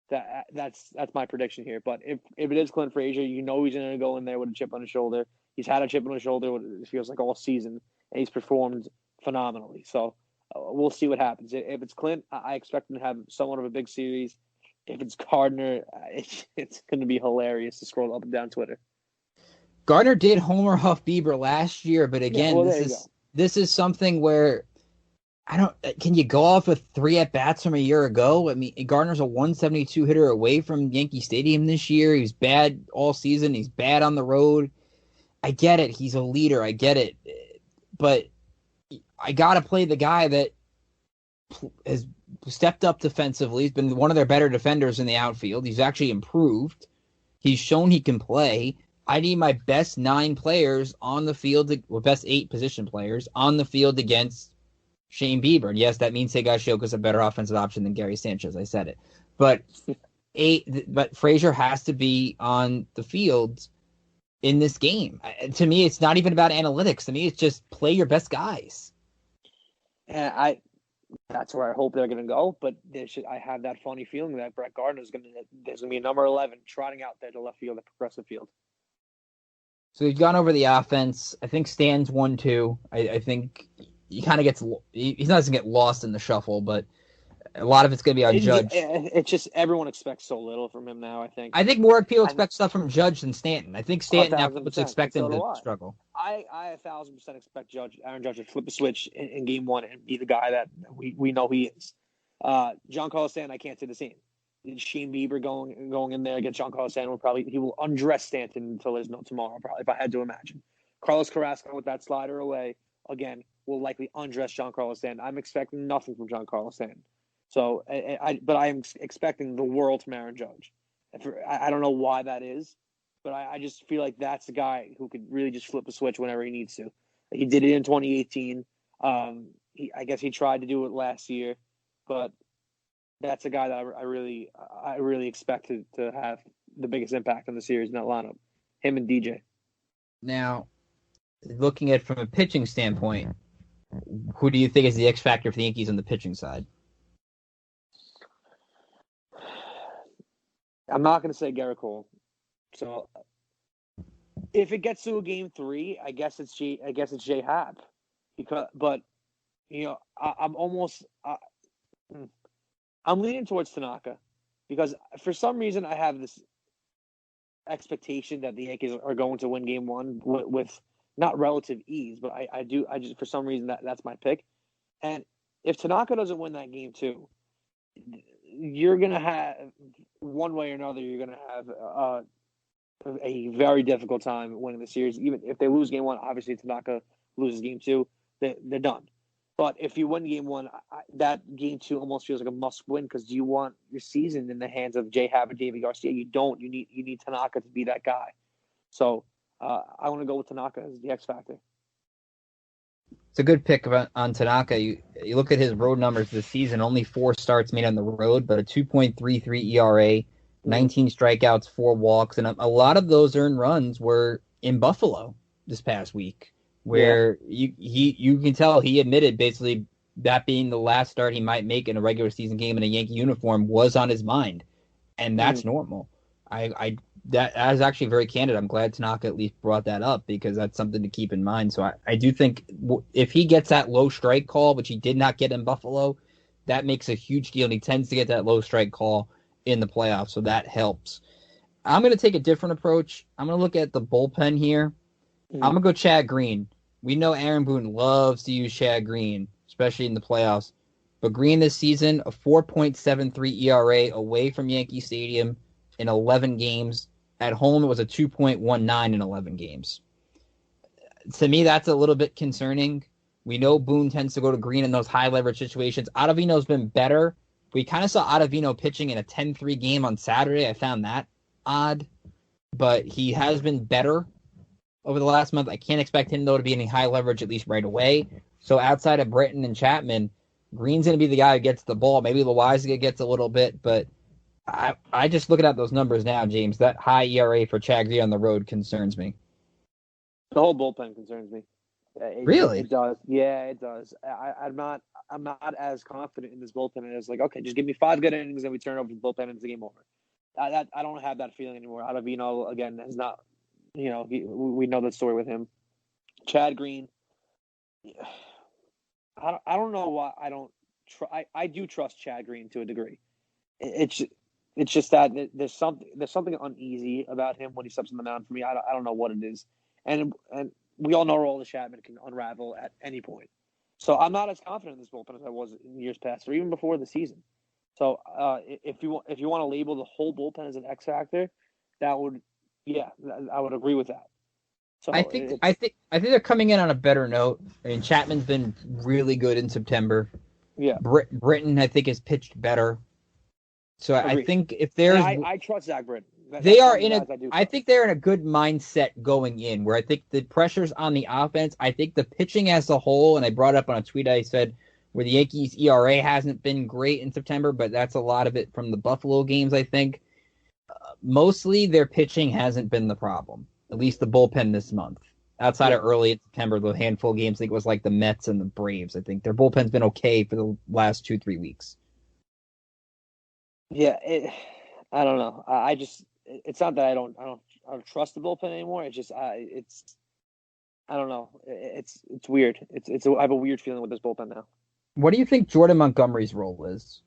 That's my prediction here. But if it is Clint Frazier, you know he's going to go in there with a chip on his shoulder. He's had a chip on his shoulder, it feels like, all season, and he's performed phenomenally. So we'll see what happens. If it's Clint, I expect him to have somewhat of a big series. If it's Gardner, it's going to be hilarious to scroll up and down Twitter. Gardner did homer off Beaver last year, but again, this is something where can you go off with 3 at-bats from a year ago? I mean, Gardner's a 172 hitter away from Yankee Stadium this year. He's bad all season. He's bad on the road. I get it. He's a leader. I get it. But I got to play the guy that has stepped up defensively. He's been one of their better defenders in the outfield. He's actually improved. He's shown he can play. I need my best 9 players on the field, or best 8 position players on the field against Shane Bieber. And yes, that means Higashioka's a better offensive option than Gary Sanchez. I said it. But Frazier has to be on the field in this game. To me, it's not even about analytics. To me, it's just play your best guys. And that's where I hope they're going to go. But I have that funny feeling that Brett Gardner's there's going to be a number 11 trotting out there to left field at Progressive Field. So we've gone over the offense. I think Stan's 1-2. I think he kind of gets – he's not going to get lost in the shuffle, but a lot of it's going to be on Judge. It's just everyone expects so little from him now, I think. I think more people expect stuff from Judge than Stanton. I think Stanton now was expecting to struggle. I 1,000% expect Aaron Judge to flip a switch in Game 1 and be the guy that we know he is. Giancarlo Stanton, I can't say the same. Shane Bieber going in there against Giancarlo Stanton he will undress Stanton until there's no tomorrow, probably, if I had to imagine. Carlos Carrasco with that slider away, again, will likely undress Giancarlo Stanton. I'm expecting nothing from Giancarlo Stanton. So, but I am expecting the world from Aaron Judge. I don't know why that is, but I just feel like that's the guy who could really just flip a switch whenever he needs to. He did it in 2018. I guess he tried to do it last year, but that's a guy that I really expect to have the biggest impact on the series in that lineup. Him and DJ. Now, looking at it from a pitching standpoint, who do you think is the X factor for the Yankees on the pitching side? I'm not going to say Garrett Cole. So if it gets to a Game 3, I guess it's J Happ. But you know, I'm leaning towards Tanaka because for some reason I have this expectation that the Yankees are going to win Game 1 with not relative ease, but I just for some reason that's my pick. And if Tanaka doesn't win that Game 2, you're going to have one way or another. You're going to have a very difficult time winning the series. Even if they lose Game 1, obviously Tanaka loses Game 2, they're done. But if you win Game 1, that Game 2 almost feels like a must-win because you want your season in the hands of J. Happ or David Garcia. You don't. You need Tanaka to be that guy. So I want to go with Tanaka as the X factor. It's a good pick on Tanaka. You look at his road numbers this season, only 4 starts made on the road, but a 2.33 ERA, 19 strikeouts, 4 walks, and a lot of those earned runs were in Buffalo this past week, where you can tell he admitted basically that being the last start he might make in a regular season game in a Yankee uniform was on his mind, and that's normal. That is actually very candid. I'm glad Tanaka at least brought that up because that's something to keep in mind. So I do think if he gets that low strike call, which he did not get in Buffalo, that makes a huge deal. And he tends to get that low strike call in the playoffs, so that helps. I'm going to take a different approach. I'm going to look at the bullpen here. I'm going to go Chad Green. We know Aaron Boone loves to use Chad Green, especially in the playoffs. But Green this season, a 4.73 ERA away from Yankee Stadium in 11 games. At home, it was a 2.19 in 11 games. To me, that's a little bit concerning. We know Boone tends to go to Green in those high-leverage situations. Ottavino's been better. We kind of saw Ottavino pitching in a 10-3 game on Saturday. I found that odd. But he has been better over the last month. I can't expect him, though, to be any high leverage, at least right away. So outside of Britton and Chapman, Green's going to be the guy who gets the ball. Maybe Loaiza gets a little bit, but I just looking at those numbers now, James. That high ERA for Chad Green on the road concerns me. The whole bullpen concerns me. Really? It does. Yeah, it does. I'm not as confident in this bullpen as like, okay, just give me 5 good innings and we turn over the bullpen and it's the game over. I don't have that feeling anymore. Ottavino, again, is not, we know the story with him. Chad Green, I don't know why I don't I do trust Chad Green to a degree. It's just that there's something uneasy about him when he steps on the mound for me. I don't know what it is, and we all know Aroldis Chapman can unravel at any point. So I'm not as confident in this bullpen as I was in years past, or even before the season. So if you want to label the whole bullpen as an X factor, I would agree with that. So I think they're coming in on a better note. I mean, Chapman's been really good in September. Yeah. Britton, I think, has pitched better. So I think if And there's, I trust Zach Britton. They are in a. I think they're in a good mindset going in, where I think the pressure's on the offense. I think the pitching as a whole, and I brought up on a tweet I said where the Yankees ERA hasn't been great in September, but that's a lot of it from the Buffalo games. I think mostly their pitching hasn't been the problem. At least the bullpen this month. Outside of early in September, the handful of games, I think it was like the Mets and the Braves. I think their bullpen's been okay for the last 2-3 weeks. Yeah, I don't know. I just. It's not that I don't trust the bullpen anymore. It's just I don't know. It's weird. I have a weird feeling with this bullpen now. What do you think Jordan Montgomery's role is?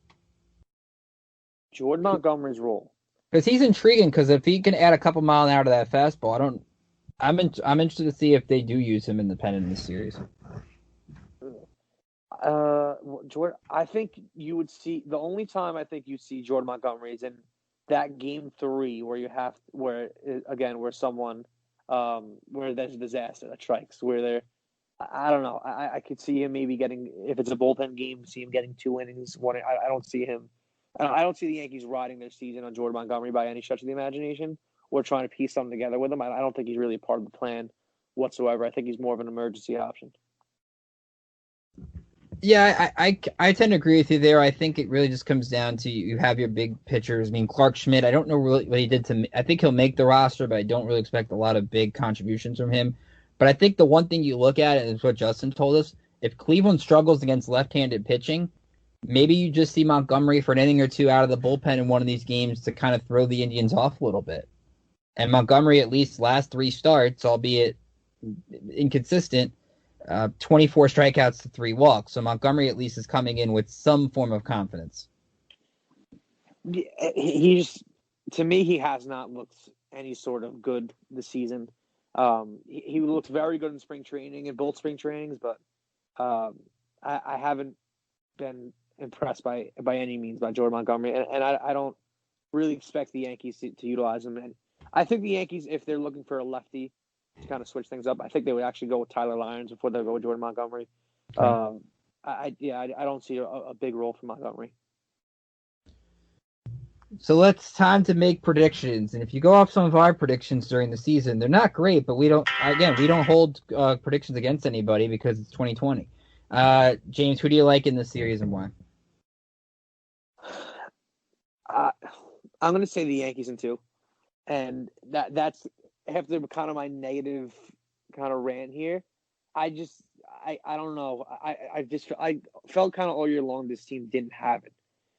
Jordan Montgomery's role, because he's intriguing. Because if he can add a couple miles an hour to that fastball, I'm interested to see if they do use him independent in this series. Jordan, I think you would see the only time I think you see Jordan Montgomery is in that game 3 where someone where there's a disaster that strikes, where I don't know. I could see him maybe getting, if it's a bullpen game, see him getting 2 innings. I don't see him. I don't see the Yankees riding their season on Jordan Montgomery by any stretch of the imagination, or trying to piece something together with him. I don't think he's really a part of the plan whatsoever. I think he's more of an emergency option. Yeah, I tend to agree with you there. I think it really just comes down to you have your big pitchers. I mean, Clark Schmidt, I don't know really what he did to me. I think he'll make the roster, but I don't really expect a lot of big contributions from him. But I think the one thing you look at, and it's what Justin told us, if Cleveland struggles against left-handed pitching, maybe you just see Montgomery for an inning or two out of the bullpen in one of these games to kind of throw the Indians off a little bit. And Montgomery, at least last 3 starts, albeit inconsistent, 24 strikeouts to 3 walks. So Montgomery at least is coming in with some form of confidence. To me, he has not looked any sort of good this season. He looked very good in spring training, in both spring trainings, but I haven't been impressed by any means by Jordan Montgomery, and I don't really expect the Yankees to utilize him. And I think the Yankees, if they're looking for a lefty to kind of switch things up, I think they would actually go with Tyler Lyons before they go with Jordan Montgomery. Okay. I don't see a big role for Montgomery. So it's time to make predictions. And if you go off some of our predictions during the season, they're not great, but we don't hold predictions against anybody because it's 2020. James, who do you like in this series and why? I'm going to say the Yankees in 2. And that's after kind of my negative kind of rant here. I don't know. I felt kind of all year long this team didn't have it.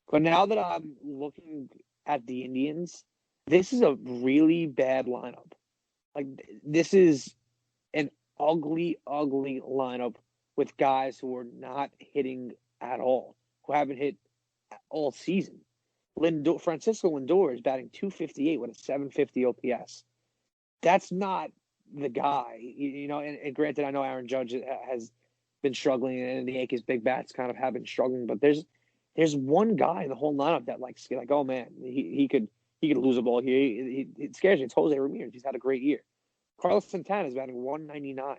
But now that I'm looking at the Indians, this is a really bad lineup. Like, this is an ugly, ugly lineup with guys who are not hitting at all, who haven't hit all season. Francisco Lindor is batting .258 with a .750 OPS. That's not the guy, and granted, I know Aaron Judge has been struggling, and the Yankees' big bats kind of have been struggling, but there's one guy in the whole lineup that like oh man, he could lose a ball here. It scares me. It's Jose Ramirez. He's had a great year. Carlos Santana is batting .199.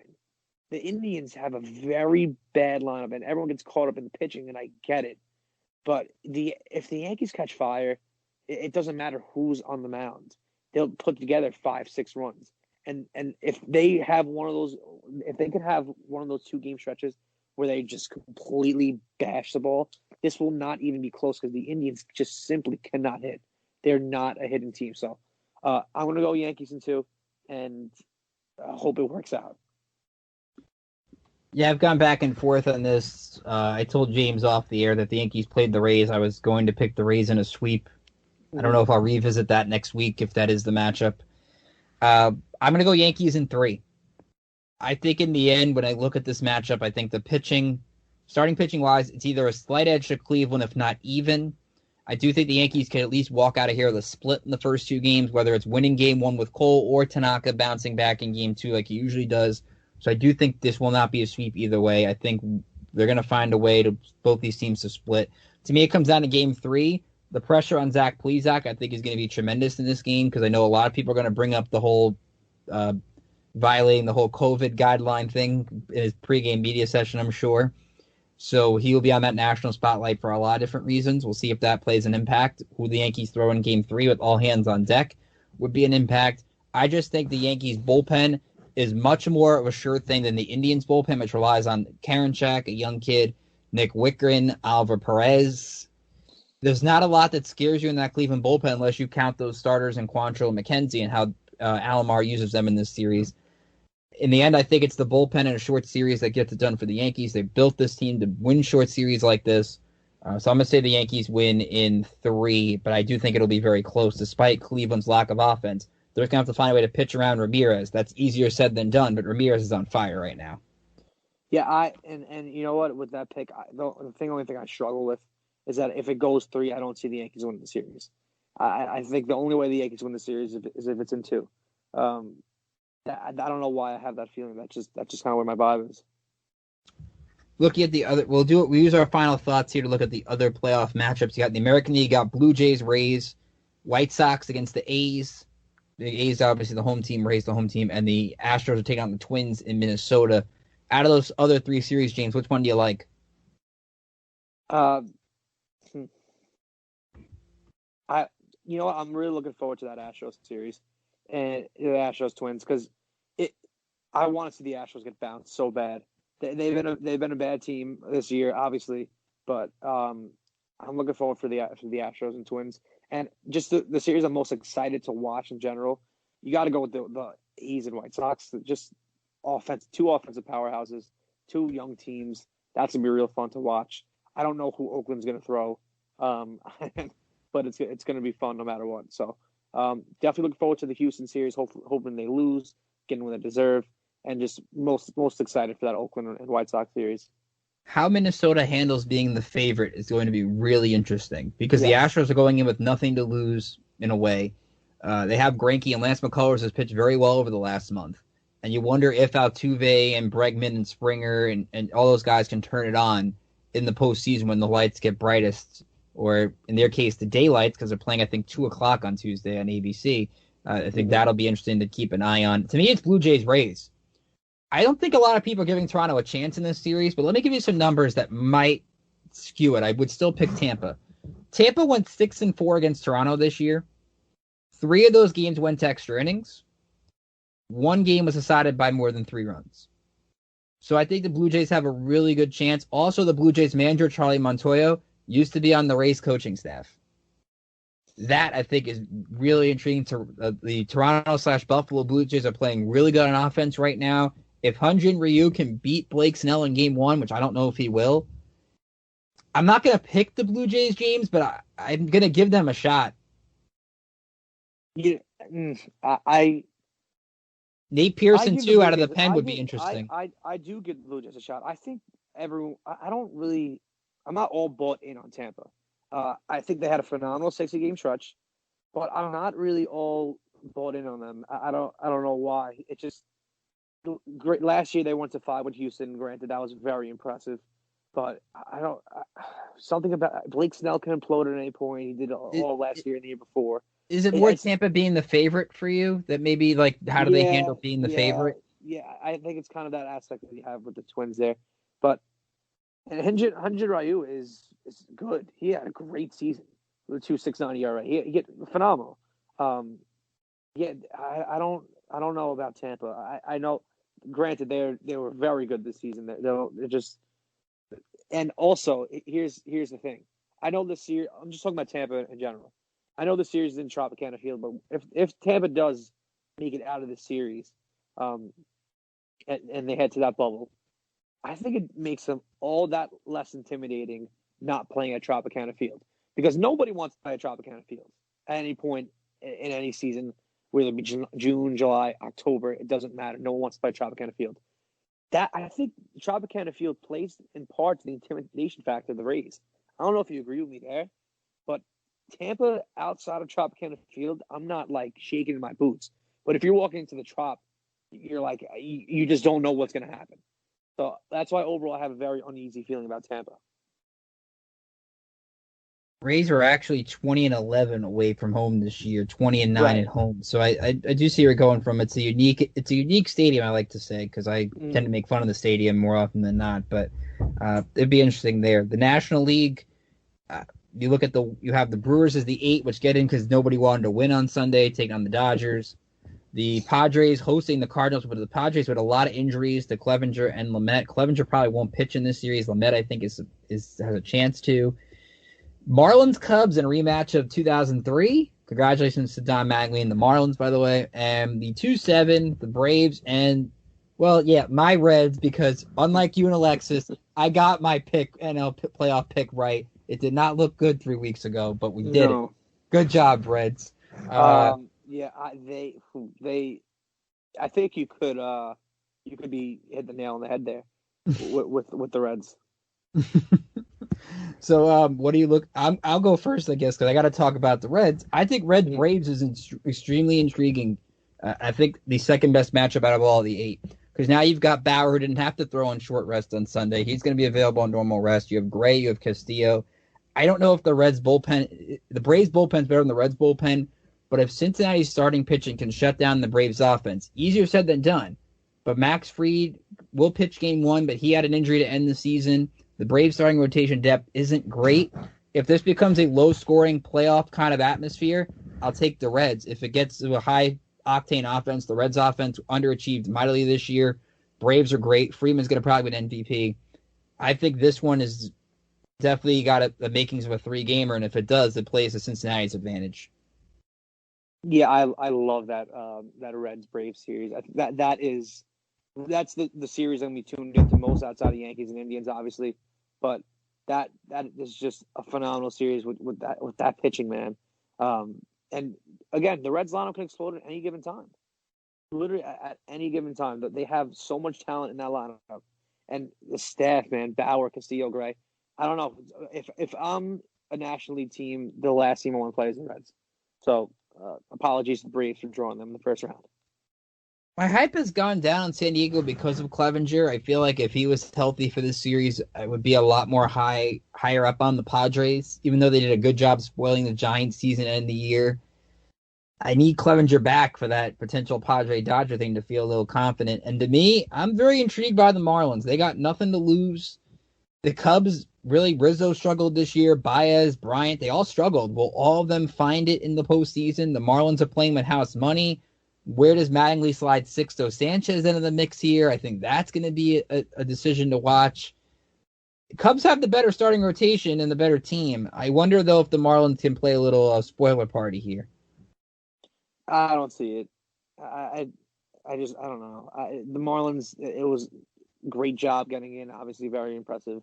The Indians have a very bad lineup, and everyone gets caught up in the pitching, and I get it. But if the Yankees catch fire, it doesn't matter who's on the mound. They'll put together 5-6 runs. And if they have if they can have one of those 2-game stretches where they just completely bash the ball, this will not even be close because the Indians just simply cannot hit. They're not a hitting team. So I'm going to go Yankees in 2, and I hope it works out. Yeah, I've gone back and forth on this. I told James off the air that the Yankees played the Rays. I was going to pick the Rays in a sweep. I don't know if I'll revisit that next week if that is the matchup. I'm going to go Yankees in 3. I think in the end, when I look at this matchup, I think the starting pitching-wise, it's either a slight edge to Cleveland, if not even. I do think the Yankees can at least walk out of here with a split in the first 2 games, whether it's winning game 1 with Cole or Tanaka bouncing back in game 2 like he usually does. So I do think this will not be a sweep either way. I think they're going to find a way to both these teams to split. To me, it comes down to game 3. The pressure on Zach Plesac, I think, is going to be tremendous in this game because I know a lot of people are going to bring up the whole violating the whole COVID guideline thing in his pregame media session, I'm sure. So he'll be on that national spotlight for a lot of different reasons. We'll see if that plays an impact. Who the Yankees throw in Game 3 with all hands on deck would be an impact. I just think the Yankees bullpen is much more of a sure thing than the Indians bullpen, which relies on Karinchak, a young kid, Nick Wickren, Alvar Perez. There's not a lot that scares you in that Cleveland bullpen unless you count those starters in Quantrill and McKenzie and how Alomar uses them in this series. In the end, I think it's the bullpen in a short series that gets it done for the Yankees. They built this team to win short series like this. So I'm going to say the Yankees win in 3, but I do think it'll be very close despite Cleveland's lack of offense. They're going to have to find a way to pitch around Ramirez. That's easier said than done, but Ramirez is on fire right now. Yeah, and you know what? With that pick, the only thing I struggle with is that if it goes 3, I don't see the Yankees winning the series. I think the only way the Yankees win the series is if it's in 2. I don't know why I have that feeling. That's just kind of where my vibe is. Looking at the other, we'll use our final thoughts here to look at the other playoff matchups. You got in the American League, you got Blue Jays, Rays, White Sox against the A's. The A's obviously the home team, Rays the home team, and the Astros are taking on the Twins in Minnesota. Out of those other 3 series, James, which one do you like? You know what? I'm really looking forward to that Astros series and the Astros Twins because I want to see the Astros get bounced so bad. They've been a bad team this year, obviously, but I'm looking forward for the Astros and Twins. And just the series I'm most excited to watch in general, you got to go with the A's and White Sox. Just two offensive powerhouses, 2 young teams. That's going to be real fun to watch. I don't know who Oakland's going to throw, but it's going to be fun no matter what. So definitely looking forward to the Houston series, hoping they lose, getting what they deserve, and just most excited for that Oakland and White Sox series. How Minnesota handles being the favorite is going to be really interesting because the Astros are going in with nothing to lose in a way. They have Greinke and Lance McCullers has pitched very well over the last month. And you wonder if Altuve and Bregman and Springer and all those guys can turn it on in the postseason when the lights get brightest, or in their case, the daylights, because they're playing, I think, 2 o'clock on Tuesday on ABC. I think that'll be interesting to keep an eye on. To me, it's Blue Jays Rays. I don't think a lot of people are giving Toronto a chance in this series, but let me give you some numbers that might skew it. I would still pick Tampa. Tampa went 6-4 against Toronto this year. 3 of those games went to extra innings. 1 game was decided by more than 3 runs. So I think the Blue Jays have a really good chance. Also, the Blue Jays manager, Charlie Montoyo, used to be on the Rays coaching staff. That, I think, is really intriguing. The Toronto/Buffalo Blue Jays are playing really good on offense right now. If Hyun-Jin Ryu can beat Blake Snell in Game 1, which I don't know if he will, I'm not going to pick the Blue Jays, James, but I'm going to give them a shot. Yeah, Nate Pearson, too, out of the pen would be interesting. I do give the Blue Jays a shot. I think I'm not all bought in on Tampa. I think they had a phenomenal 60-game stretch, but I'm not really all bought in on them. I don't know why. It just great. Last year they went to 5 with Houston. Granted, that was very impressive, but something about Blake Snell can implode at any point. He did all last year and the year before. Is it worth Tampa being the favorite for you? That maybe how do they handle being the favorite? Yeah, I think it's kind of that aspect that you have with the Twins there, but Hyun-Jin Ryu is good. He had a great season with a 2.69 ERA. He hit phenomenal. I don't know about Tampa. I know, granted, they were very good this season. They're just, and also here's the thing. I know this year. I'm just talking about Tampa in general. I know the series is in Tropicana Field, but if Tampa does make it out of the series, and they head to that bubble, I think it makes them all that less intimidating not playing at Tropicana Field, because nobody wants to play at Tropicana Field at any point in any season, whether it be June, July, October. It doesn't matter. No one wants to play Tropicana Field. That, I think Tropicana Field plays in part to the intimidation factor of the Rays. I don't know if you agree with me there, but Tampa outside of Tropicana Field, I'm not shaking in my boots. But if you're walking into the Trop, you're you just don't know what's going to happen. So that's why overall I have a very uneasy feeling about Tampa. Rays are actually 20-11 away from home this year, 20-9 Right. at home. So I do see where you're going from. It's a unique stadium, I like to say, because I tend to make fun of the stadium more often than not. But it'd be interesting there. The National League, you have the Brewers as the 8, which get in because nobody wanted to win on Sunday, taking on the Dodgers. The Padres hosting the Cardinals, but the Padres with a lot of injuries to Clevenger and Lamet. Clevenger probably won't pitch in this series. Lamet, I think, has a chance to. Marlins Cubs in a rematch of 2003. Congratulations to Don Mattingly and the Marlins, by the way. And the 2-7, the Braves, and, well, yeah, my Reds, because unlike you and Alexis, I got my NL playoff pick right. It did not look good 3 weeks ago, but we did it. Good job, Reds. Yeah, I think you could be hit the nail on the head there with the Reds. So, what do you look? I'll go first, I guess, because I got to talk about the Reds. I think Reds Braves is extremely intriguing. I think the second best matchup out of all the 8, because now you've got Bauer, who didn't have to throw on short rest on Sunday. He's going to be available on normal rest. You have Gray, you have Castillo. I don't know if the Braves bullpen's better than the Reds bullpen, but if Cincinnati's starting pitching can shut down the Braves offense, easier said than done. But Max Fried will pitch game 1, but he had an injury to end the season. The Braves starting rotation depth isn't great. If this becomes a low-scoring playoff kind of atmosphere, I'll take the Reds. If it gets to a high-octane offense, the Reds offense underachieved mightily this year. Braves are great. Freeman's going to probably win MVP. I think this one is definitely got the makings of a 3-gamer, and if it does, it plays to Cincinnati's advantage. Yeah, I love that Reds Braves series. I think that's the series I'm going to be tuned into most outside of Yankees and Indians, obviously. But that is just a phenomenal series with that pitching, man. And again, the Reds lineup can explode at any given time. Literally at any given time. They have so much talent in that lineup. And the staff, man, Bauer, Castillo, Gray. I don't know. If I'm a National League team, the last team I want to play is the Reds. So apologies to the Braves for drawing them in the first round. My hype has gone down in San Diego because of Clevenger. I feel like if he was healthy for this series, I would be a lot more higher up on the Padres, even though they did a good job spoiling the Giants season and the year. I need Clevenger back for that potential Padre-Dodger thing to feel a little confident. And to me, I'm very intrigued by the Marlins. They got nothing to lose. The Cubs, really, Rizzo struggled this year. Baez, Bryant, they all struggled. Will all of them find it in the postseason? The Marlins are playing with house money. Where does Mattingly slide Sixto Sanchez into the mix here? I think that's going to be a decision to watch. The Cubs have the better starting rotation and the better team. I wonder, though, if the Marlins can play a little spoiler party here. I don't see it. I don't know. The Marlins, it was a great job getting in. Obviously, very impressive.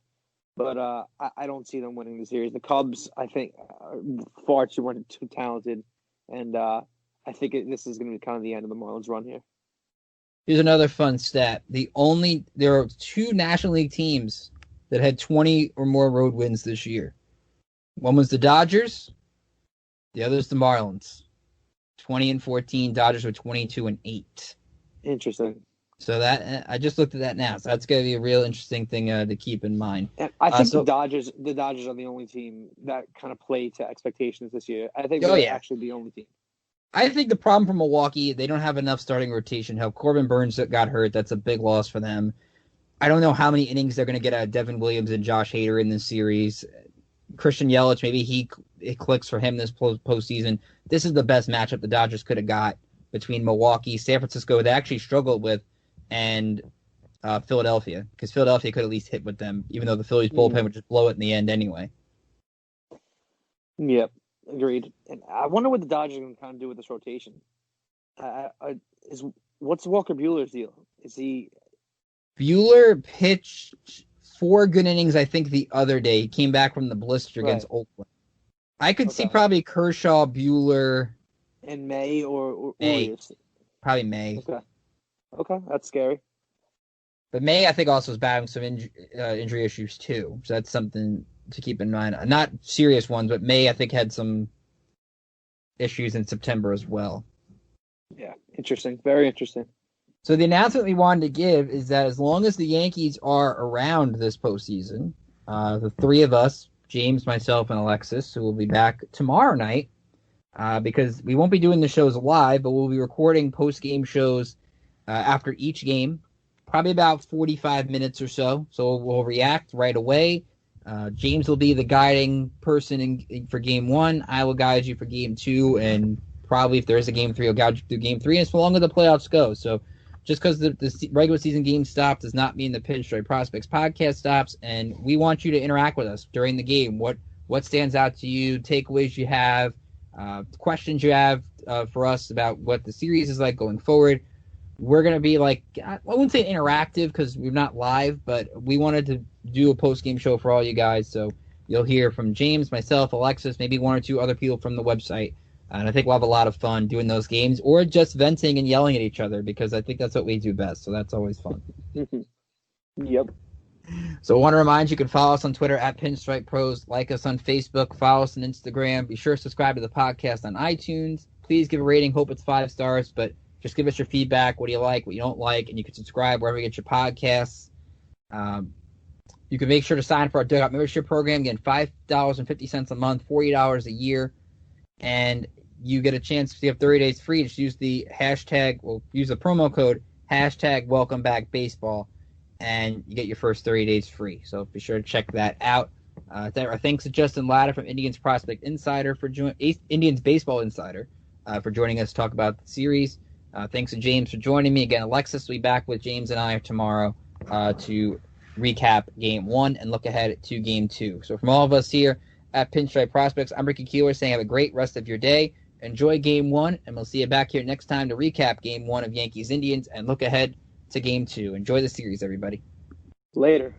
But I don't see them winning the series. The Cubs, I think, are far too talented. And I think this is going to be kind of the end of the Marlins run here. Here's another fun stat. There are 2 National League teams that had 20 or more road wins this year. One was the Dodgers. The other is the Marlins. 20-14. Dodgers were 22-8. Interesting. So that I just looked at that now. So that's going to be a real interesting thing to keep in mind. And I think the Dodgers are the only team that kind of play to expectations this year. I think they're actually the only team. I think the problem for Milwaukee, they don't have enough starting rotation help. Corbin Burns got hurt. That's a big loss for them. I don't know how many innings they're going to get out of Devin Williams and Josh Hader in this series. Christian Yelich, maybe it clicks for him this postseason. This is the best matchup the Dodgers could have got between Milwaukee, San Francisco, they actually struggled with, and Philadelphia, because Philadelphia could at least hit with them, even though the Phillies bullpen would just blow it in the end anyway. Yep, agreed. And I wonder what the Dodgers are going to kind of do with this rotation. What's Walker Buehler's deal? Buehler pitched 4 good innings, I think, the other day. He came back from the blister against Oakland. I could see probably Kershaw, Buehler. In May or May. Probably May. Okay, that's scary. But May, I think, also is battling some injury issues, too. So that's something to keep in mind. Not serious ones, but May, I think, had some issues in September as well. Yeah, interesting. Very interesting. So the announcement we wanted to give is that as long as the Yankees are around this postseason, the 3 of us, James, myself, and Alexis, who will be back tomorrow night because we won't be doing the shows live, but we'll be recording post-game shows after each game, probably about 45 minutes or so. So we'll react right away. James will be the guiding person for Game 1. I will guide you for Game 2, and probably if there is a Game 3, I'll guide you through Game 3, and it's the longer the playoffs go. So just because the regular season game stopped does not mean the Pinstripe Prospects podcast stops, and we want you to interact with us during the game. What stands out to you, takeaways you have, questions you have for us about what the series is like going forward. We're going to be like, I wouldn't say interactive because we're not live, but we wanted to do a post-game show for all you guys, so you'll hear from James, myself, Alexis, maybe one or two other people from the website. And I think we'll have a lot of fun doing those games or just venting and yelling at each other because I think that's what we do best. So that's always fun. Yep. So I want to remind you, you can follow us on Twitter at Pinstripe Pros, like us on Facebook, follow us on Instagram. Be sure to subscribe to the podcast on iTunes. Please give a rating. Hope it's 5 stars, but just give us your feedback. What do you like? What you don't like? And you can subscribe wherever you get your podcasts. You can make sure to sign up for our Dugout membership program. Again, $5.50 a month, $40 a year. And you get a chance to have 30 days free. Just use the use the promo code #WelcomeBackBaseball, and you get your first 30 days free. So be sure to check that out. Thanks to Justin Lada from Indians Baseball Insider for joining us to talk about the series. Thanks to James for joining me. Again, Alexis will be back with James and I tomorrow to recap Game 1 and look ahead to Game 2. So from all of us here at Pinstripe Prospects, I'm Ricky Keeler saying have a great rest of your day. Enjoy Game 1, and we'll see you back here next time to recap Game 1 of Yankees-Indians and look ahead to Game 2. Enjoy the series, everybody. Later.